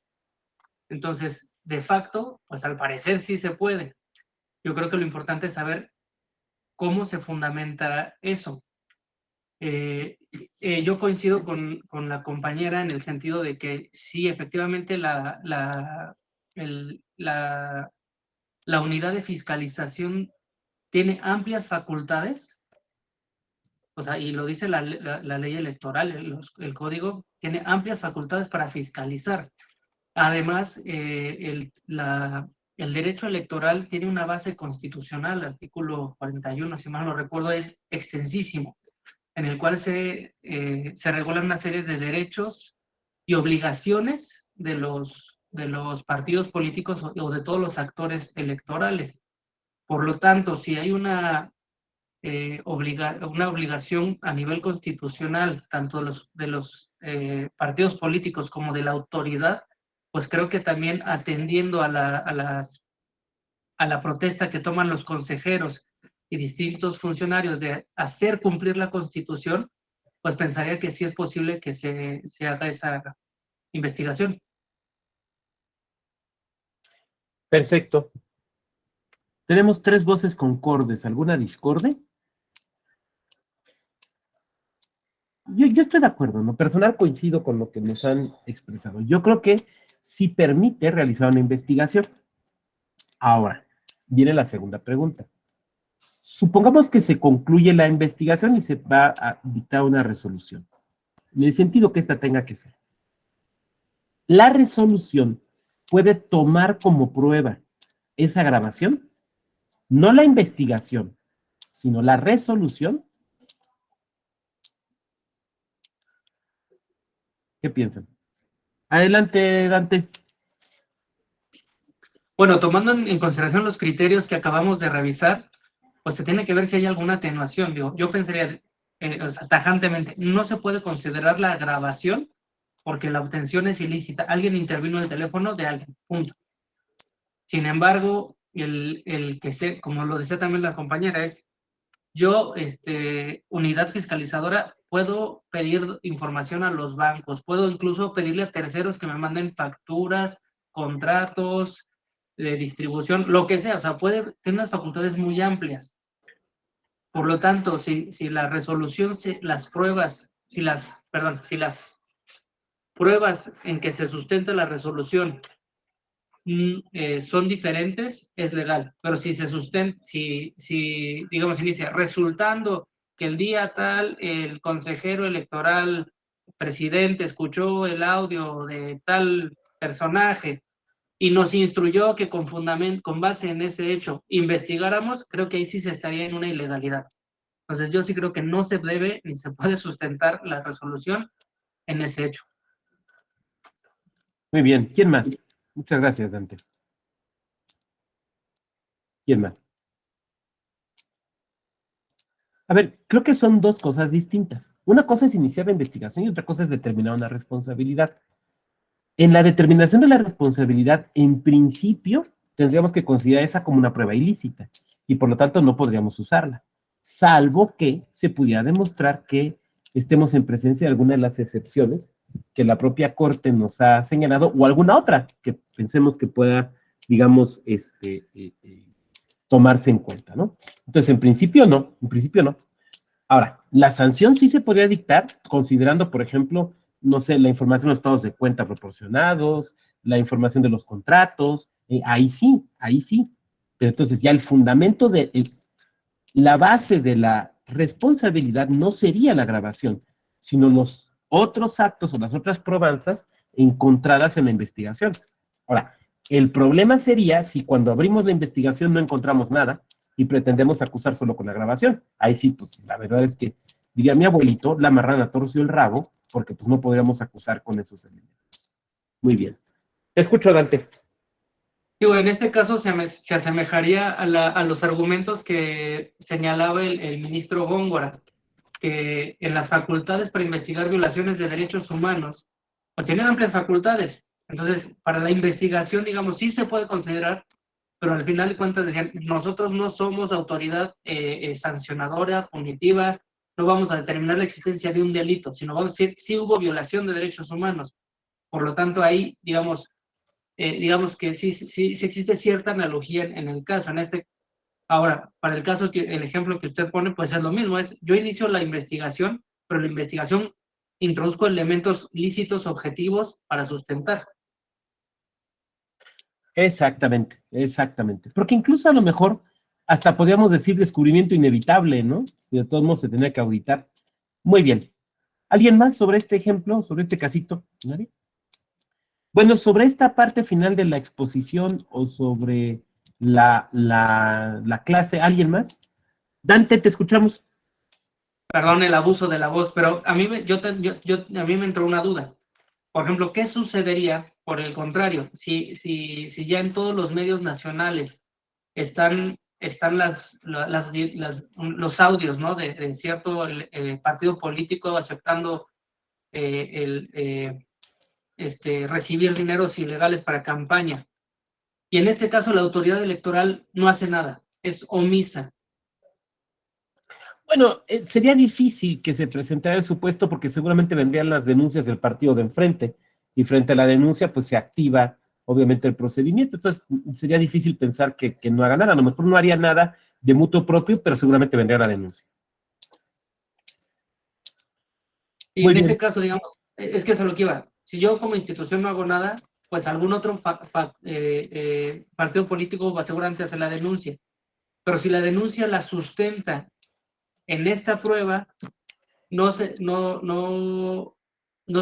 Speaker 7: Entonces, de facto, pues al parecer sí se puede. Yo creo que lo importante es saber cómo se fundamenta eso. Yo coincido con la compañera en el sentido de que sí, efectivamente, la unidad de fiscalización tiene amplias facultades, o sea, y lo dice la ley electoral, el código, tiene amplias facultades para fiscalizar. Además, el derecho electoral tiene una base constitucional, el artículo 41, si mal no recuerdo, es extensísimo, en el cual se regulan una serie de derechos y obligaciones de los partidos políticos o de todos los actores electorales. Por lo tanto, si hay una obligación a nivel constitucional, tanto de los partidos políticos como de la autoridad, pues creo que también atendiendo a la protesta que toman los consejeros y distintos funcionarios de hacer cumplir la Constitución, pues pensaría que sí es posible que se haga esa investigación.
Speaker 1: Perfecto. Tenemos 3 voces concordes. ¿Alguna discorde? Yo estoy de acuerdo, en lo personal coincido con lo que nos han expresado. Yo creo que sí permite realizar una investigación. Ahora, viene la segunda pregunta. Supongamos que se concluye la investigación y se va a dictar una resolución, en el sentido que esta tenga que ser. La resolución puede tomar como prueba esa grabación, no la investigación, sino la resolución. ¿Qué piensan? Adelante, Dante.
Speaker 7: Bueno, tomando en consideración los criterios que acabamos de revisar, pues se tiene que ver si hay alguna atenuación. Yo pensaría, o sea, tajantemente, no se puede considerar la grabación porque la obtención es ilícita. Alguien intervino en el teléfono de alguien, punto. Sin embargo, como lo decía también la compañera, es yo, unidad fiscalizadora, puedo pedir información a los bancos, puedo incluso pedirle a terceros que me manden facturas, contratos de distribución, lo que sea, o sea, puede tener unas facultades muy amplias. Por lo tanto, si la resolución, si las pruebas en que se sustenta la resolución son diferentes, es legal. Pero si se sustenta, digamos, inicia resultando que el día tal, el consejero electoral, presidente, escuchó el audio de tal personaje y nos instruyó que con base en ese hecho investigáramos, creo que ahí sí se estaría en una ilegalidad. Entonces yo sí creo que no se debe ni se puede sustentar la resolución en ese hecho.
Speaker 1: Muy bien. ¿Quién más? Muchas gracias, Dante. ¿Quién más? A ver, creo que son 2 cosas distintas. Una cosa es iniciar la investigación y otra cosa es determinar una responsabilidad. En la determinación de la responsabilidad, en principio, tendríamos que considerar esa como una prueba ilícita y por lo tanto no podríamos usarla, salvo que se pudiera demostrar que estemos en presencia de alguna de las excepciones que la propia Corte nos ha señalado o alguna otra que pensemos que pueda, digamos, tomarse en cuenta, ¿no? Entonces, en principio no. Ahora, la sanción sí se podría dictar considerando, por ejemplo, no sé, la información de los estados de cuenta proporcionados, la información de los contratos, ahí sí. Pero entonces ya el fundamento de la base de la responsabilidad no sería la grabación, sino los otros actos o las otras probanzas encontradas en la investigación. Ahora, el problema sería si cuando abrimos la investigación no encontramos nada y pretendemos acusar solo con la grabación. Ahí sí, pues la verdad es que, diría mi abuelito, la marrana torció el rabo, porque pues no podríamos acusar con esos elementos. Muy bien. Te escucho, Dante.
Speaker 7: Digo, en este caso se asemejaría a los argumentos que señalaba el ministro Góngora, que en las facultades para investigar violaciones de derechos humanos, pues tienen amplias facultades. Entonces, para la investigación, digamos, sí se puede considerar, pero al final de cuentas decían, nosotros no somos autoridad sancionadora, punitiva, no vamos a determinar la existencia de un delito, sino vamos a decir si hubo violación de derechos humanos. Por lo tanto, ahí, digamos que sí existe cierta analogía en el caso. Ahora, para el ejemplo que usted pone, pues es lo mismo, yo inicio la investigación, pero la investigación introduzco elementos lícitos objetivos para sustentar.
Speaker 1: Exactamente, exactamente. Porque incluso a lo mejor hasta podríamos decir descubrimiento inevitable, ¿no? De todos modos se tenía que auditar. Muy bien. ¿Alguien más sobre este ejemplo, sobre este casito? ¿Nadie? Bueno, sobre esta parte final de la exposición o sobre la clase, ¿alguien más? Dante, te escuchamos.
Speaker 7: Perdón el abuso de la voz, pero a mí me entró una duda. Por ejemplo, ¿qué sucedería, por el contrario, si ya en todos los medios nacionales están los audios, ¿no? de cierto partido político aceptando recibir dineros ilegales para campaña? Y en este caso la autoridad electoral no hace nada, es omisa.
Speaker 1: Bueno, sería difícil que se presentara el supuesto porque seguramente vendrían las denuncias del partido de enfrente y frente a la denuncia pues se activa obviamente el procedimiento. Entonces sería difícil pensar que no haga nada. A lo mejor no haría nada de mutuo propio, pero seguramente vendría la denuncia.
Speaker 7: Y
Speaker 1: Muy
Speaker 7: en
Speaker 1: bien.
Speaker 7: ese caso, digamos, es que eso es lo que iba. Si yo como institución no hago nada, pues algún otro partido político va seguramente a hacer la denuncia. Pero si la denuncia la sustenta en esta prueba, no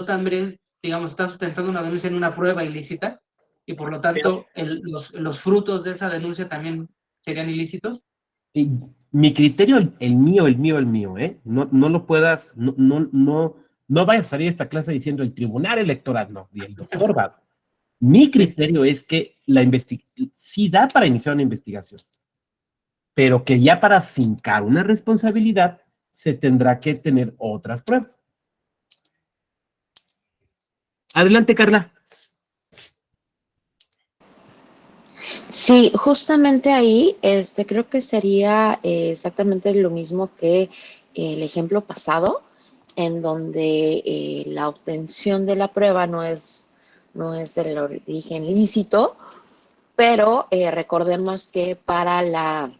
Speaker 7: también, digamos, está sustentando una denuncia en una prueba ilícita y por lo tanto los frutos de esa denuncia también serían ilícitos.
Speaker 1: Mi criterio, el mío, ¿eh? No lo puedas, no vayas a salir de esta clase diciendo el tribunal electoral, no, y el doctor Vado. Mi criterio es que sí da para iniciar una investigación, pero que ya para fincar una responsabilidad se tendrá que tener otras pruebas. Adelante, Carla.
Speaker 8: Sí, justamente ahí, creo que sería exactamente lo mismo que el ejemplo pasado, en donde la obtención de la prueba no es del origen lícito, pero recordemos que para la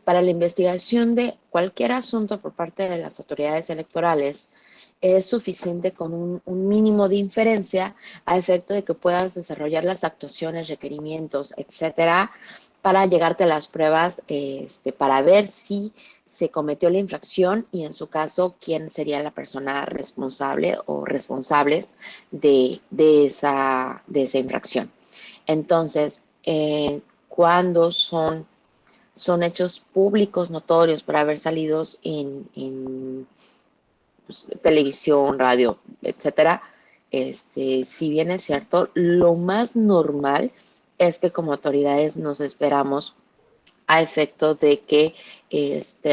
Speaker 8: investigación de cualquier asunto por parte de las autoridades electorales, es suficiente con un mínimo de inferencia a efecto de que puedas desarrollar las actuaciones, requerimientos, etcétera, para llegarte a las pruebas, para ver si se cometió la infracción y en su caso quién sería la persona responsable o responsables de esa infracción. Entonces, cuando son hechos públicos notorios por haber salido en pues, televisión, radio, etcétera, si bien es cierto, lo más normal es que como autoridades nos esperamos a efecto de que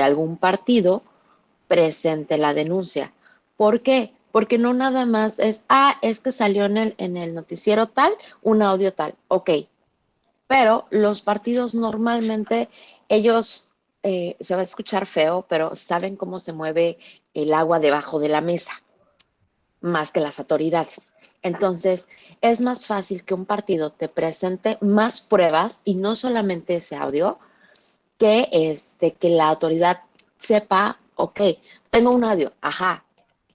Speaker 8: algún partido presente la denuncia. ¿Por qué? Porque no nada más es que salió en el noticiero tal, un audio tal, ok. Pero los partidos normalmente, ellos, se va a escuchar feo, pero saben cómo se mueve el agua debajo de la mesa, más que las autoridades. Entonces, es más fácil que un partido te presente más pruebas y no solamente ese audio, que la autoridad sepa, ok, tengo un audio, ajá,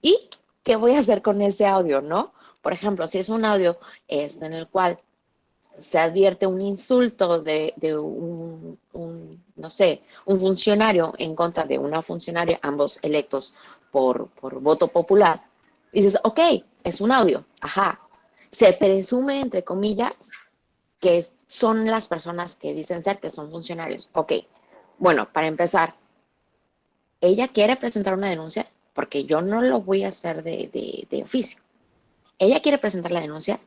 Speaker 8: ¿y qué voy a hacer con ese audio, no? Por ejemplo, si es un audio en el cual se advierte un insulto de no sé, un funcionario en contra de una funcionaria, ambos electos por voto popular, dices, ok, es un audio, ajá. Se presume, entre comillas, que son las personas que dicen ser que son funcionarios. Ok, bueno, para empezar, ella quiere presentar una denuncia porque yo no lo voy a hacer de oficio. Ella quiere presentar la denuncia.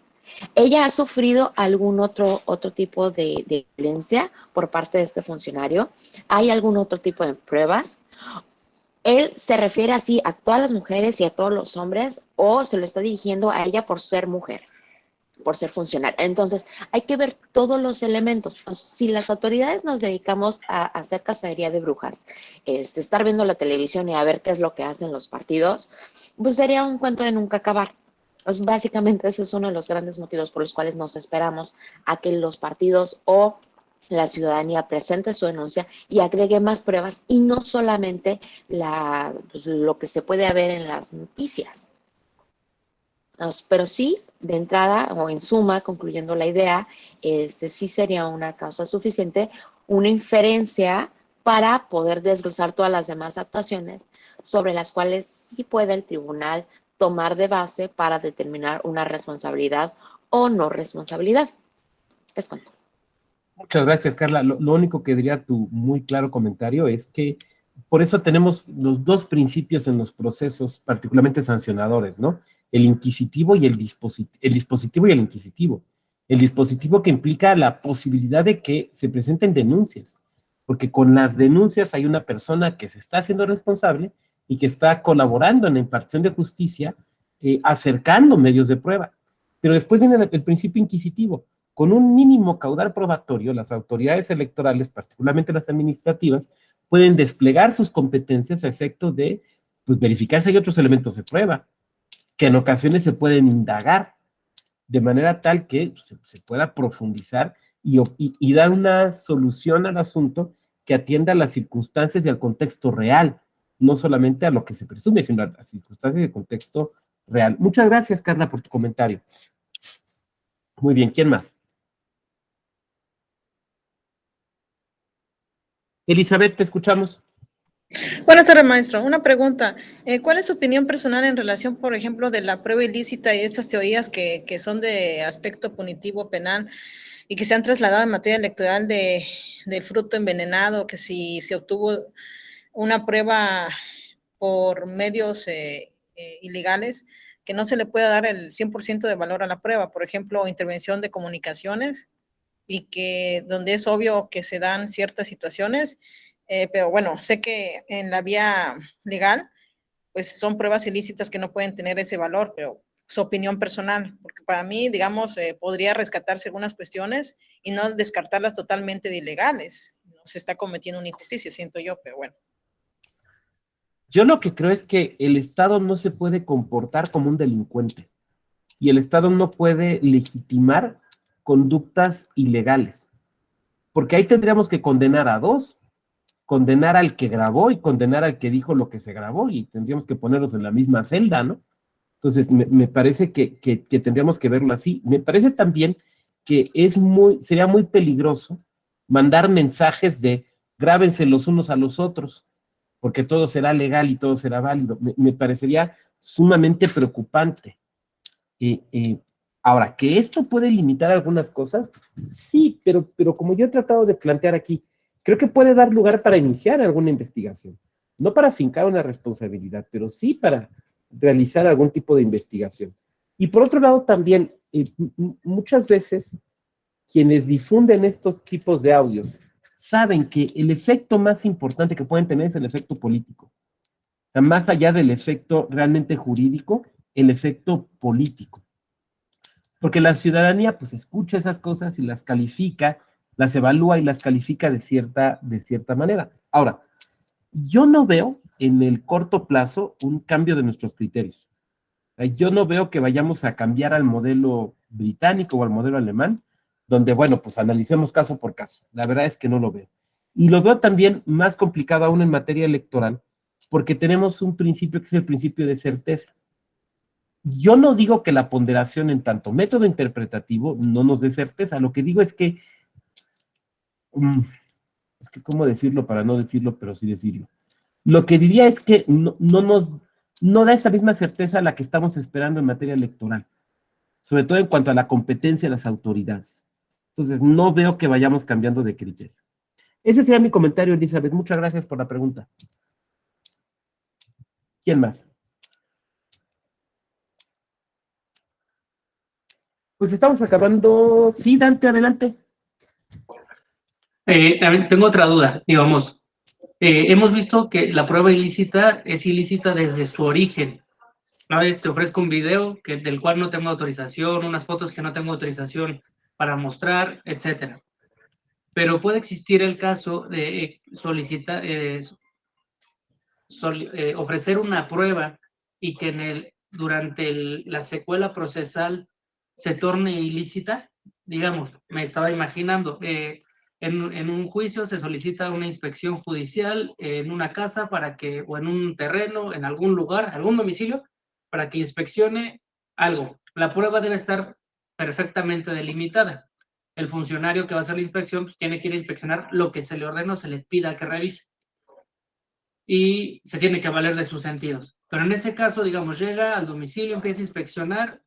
Speaker 8: ¿Ella ha sufrido algún otro tipo de violencia por parte de este funcionario? ¿Hay algún otro tipo de pruebas? ¿Él se refiere así a todas las mujeres y a todos los hombres o se lo está dirigiendo a ella por ser mujer? por ser funcional. Entonces, hay que ver todos los elementos. Si las autoridades nos dedicamos a hacer cacería de brujas, estar viendo la televisión y a ver qué es lo que hacen los partidos, pues sería un cuento de nunca acabar. Pues básicamente ese es uno de los grandes motivos por los cuales nos esperamos a que los partidos o la ciudadanía presente su denuncia y agregue más pruebas y no solamente pues, lo que se puede ver en las noticias. Pero sí, de entrada o en suma, concluyendo la idea, sí sería una causa suficiente, una inferencia para poder desglosar todas las demás actuaciones sobre las cuales sí puede el tribunal tomar de base para determinar una responsabilidad o no responsabilidad. Es cuanto.
Speaker 1: Muchas gracias, Carla. Lo único que diría tu muy claro comentario es que por eso tenemos los dos principios en los procesos particularmente sancionadores, ¿no? El inquisitivo y el dispositivo y el inquisitivo. El dispositivo que implica la posibilidad de que se presenten denuncias, porque con las denuncias hay una persona que se está haciendo responsable y que está colaborando en la impartición de justicia, acercando medios de prueba. Pero después viene el principio inquisitivo. Con un mínimo caudal probatorio, las autoridades electorales, particularmente las administrativas, pueden desplegar sus competencias a efecto de pues, verificar si hay otros elementos de prueba, que en ocasiones se pueden indagar, de manera tal que se pueda profundizar y dar una solución al asunto que atienda a las circunstancias y al contexto real, no solamente a lo que se presume, sino a las circunstancias y el contexto real. Muchas gracias, Carla, por tu comentario. Muy bien, ¿quién más? Elizabeth, te escuchamos.
Speaker 9: Buenas tardes, maestro. Una pregunta. ¿Cuál es su opinión personal en relación, por ejemplo, de la prueba ilícita y estas teorías que son de aspecto punitivo penal y que se han trasladado en materia electoral del fruto envenenado, que si se obtuvo una prueba por medios ilegales, que no se le pueda dar el 100% de valor a la prueba? Por ejemplo, intervención de comunicaciones, y que donde es obvio que se dan ciertas situaciones, pero bueno, sé que en la vía legal, pues son pruebas ilícitas que no pueden tener ese valor, pero su opinión personal, porque para mí, digamos, podría rescatarse algunas cuestiones y no descartarlas totalmente de ilegales. No se está cometiendo una injusticia, siento yo, pero bueno.
Speaker 1: Yo lo que creo es que el Estado no se puede comportar como un delincuente y el Estado no puede legitimar conductas ilegales, porque ahí tendríamos que condenar a dos, condenar al que grabó y condenar al que dijo lo que se grabó, y tendríamos que ponerlos en la misma celda, ¿no? Entonces, me parece que tendríamos que verlo así. Me parece también que sería muy peligroso mandar mensajes de grábense los unos a los otros, porque todo será legal y todo será válido. Me parecería sumamente preocupante. Ahora, ¿que esto puede limitar algunas cosas? Sí, pero como yo he tratado de plantear aquí, creo que puede dar lugar para iniciar alguna investigación. No para fincar una responsabilidad, pero sí para realizar algún tipo de investigación. Y por otro lado también, muchas veces quienes difunden estos tipos de audios saben que el efecto más importante que pueden tener es el efecto político. O sea, más allá del efecto realmente jurídico, el efecto político. Porque la ciudadanía pues escucha esas cosas y las califica, las evalúa y las califica de cierta manera. Ahora, yo no veo en el corto plazo un cambio de nuestros criterios. Yo no veo que vayamos a cambiar al modelo británico o al modelo alemán, donde, bueno, pues analicemos caso por caso. La verdad es que no lo veo. Y lo veo también más complicado aún en materia electoral, porque tenemos un principio que es el principio de certeza. Yo no digo que la ponderación en tanto método interpretativo no nos dé certeza. Lo que digo es que, ¿cómo decirlo para no decirlo, pero sí decirlo? Lo que diría es que no da esa misma certeza a la que estamos esperando en materia electoral, sobre todo en cuanto a la competencia de las autoridades. Entonces, no veo que vayamos cambiando de criterio. Ese sería mi comentario, Elizabeth. Muchas gracias por la pregunta. ¿Quién más? Pues estamos acabando. Sí, Dante, adelante.
Speaker 7: También tengo otra duda, digamos. Hemos visto que la prueba ilícita es ilícita desde su origen. Una vez te ofrezco un video del cual no tengo autorización, unas fotos que no tengo autorización para mostrar, etcétera. Pero puede existir el caso de solicitar, ofrecer una prueba y que durante la secuela procesal se torne ilícita. Digamos, me estaba imaginando, en un juicio se solicita una inspección judicial en una casa o en un terreno, en algún lugar, algún domicilio, para que inspeccione algo. La prueba debe estar perfectamente delimitada. El funcionario que va a hacer la inspección pues, tiene que ir a inspeccionar lo que se le ordena o se le pida que revise. Y se tiene que valer de sus sentidos. Pero en ese caso, digamos, llega al domicilio, empieza a inspeccionar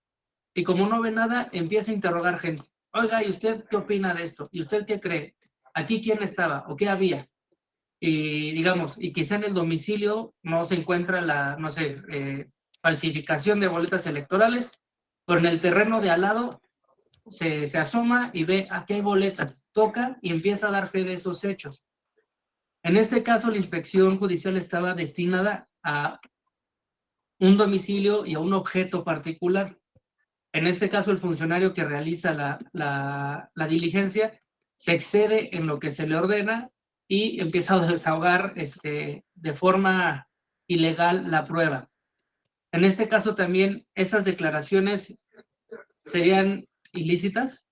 Speaker 7: y como no ve nada, empieza a interrogar gente. Oiga, ¿y usted qué opina de esto? ¿Y usted qué cree? ¿Aquí quién estaba? ¿O qué había? Y digamos, y quizá en el domicilio no se encuentra no sé, falsificación de boletas electorales, pero en el terreno de al lado se asoma y ve aquí hay boletas, toca y empieza a dar fe de esos hechos. En este caso, la inspección judicial estaba destinada a un domicilio y a un objeto particular. En este caso, el funcionario que realiza la diligencia se excede en lo que se le ordena y empieza a desahogar de forma ilegal la prueba. En este caso también, ¿esas declaraciones serían ilícitas?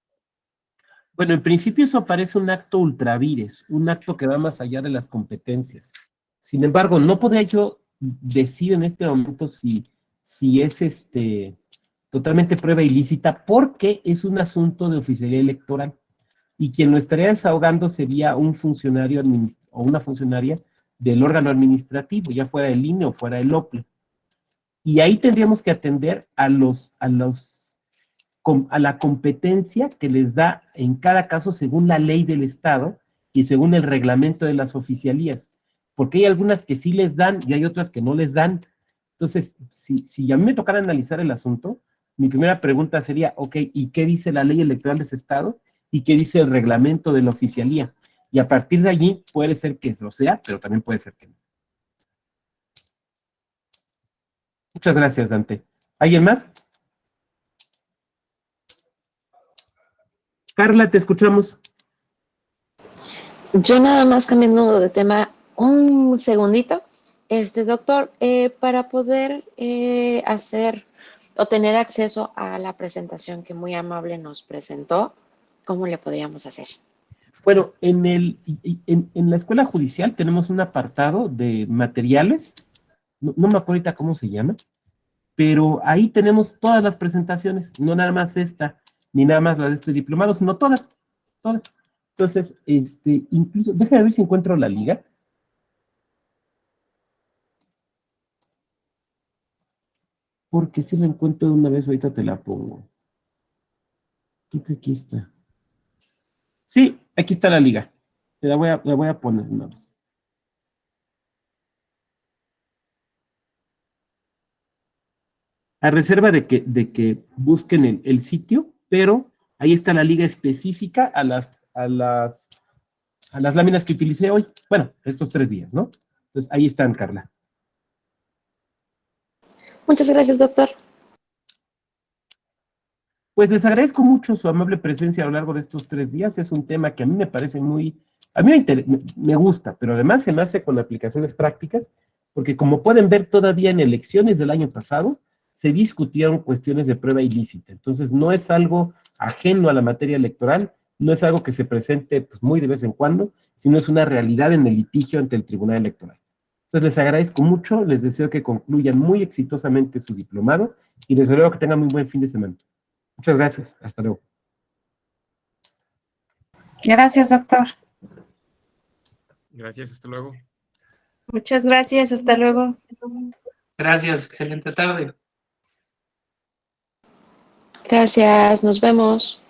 Speaker 1: Bueno, en principio eso parece un acto ultravires, un acto que va más allá de las competencias. Sin embargo, no podría yo decir en este momento si es totalmente prueba ilícita, porque es un asunto de oficialía electoral. Y quien lo estaría desahogando sería un funcionario o una funcionaria del órgano administrativo, ya fuera el INE o fuera el OPLE. Y ahí tendríamos que atender a la competencia que les da en cada caso según la ley del Estado y según el reglamento de las oficialías, porque hay algunas que sí les dan y hay otras que no les dan. Entonces, si a mí me tocara analizar el asunto, mi primera pregunta sería, ok, ¿y qué dice la ley electoral de ese Estado? ¿Y qué dice el reglamento de la oficialía? Y a partir de allí puede ser que lo sea, pero también puede ser que no. Muchas gracias, Dante. ¿Alguien más? Carla, te escuchamos.
Speaker 8: Yo nada más cambiando de tema un segundito. Doctor, para poder hacer o tener acceso a la presentación que muy amable nos presentó, ¿cómo le podríamos hacer?
Speaker 1: Bueno, en la escuela judicial tenemos un apartado de materiales, no me acuerdo ahorita cómo se llama, pero ahí tenemos todas las presentaciones, no nada más esta, ni nada más las de este diplomado, sino todas. Entonces, incluso, déjame ver si encuentro la liga. Porque si la encuentro de una vez, ahorita te la pongo. Creo que aquí está. Sí, aquí está la liga. La voy a poner una vez. A reserva de que busquen el sitio, pero ahí está la liga específica a las láminas que utilicé hoy. Bueno, estos 3 días, ¿no? Entonces, ahí están, Carla.
Speaker 8: Muchas gracias, doctor.
Speaker 1: Pues les agradezco mucho su amable presencia a lo largo de estos 3 días. Es un tema que a mí me parece a mí me gusta, pero además se me hace con aplicaciones prácticas, porque como pueden ver todavía en elecciones del año pasado, se discutieron cuestiones de prueba ilícita. Entonces no es algo ajeno a la materia electoral, no es algo que se presente pues, muy de vez en cuando, sino es una realidad en el litigio ante el Tribunal Electoral. Entonces les agradezco mucho, les deseo que concluyan muy exitosamente su diplomado y desde luego que tengan muy buen fin de semana. Muchas gracias. Hasta luego.
Speaker 3: Gracias, doctor.
Speaker 4: Gracias, hasta luego.
Speaker 6: Muchas gracias, hasta luego.
Speaker 7: Gracias, excelente tarde.
Speaker 8: Gracias, nos vemos.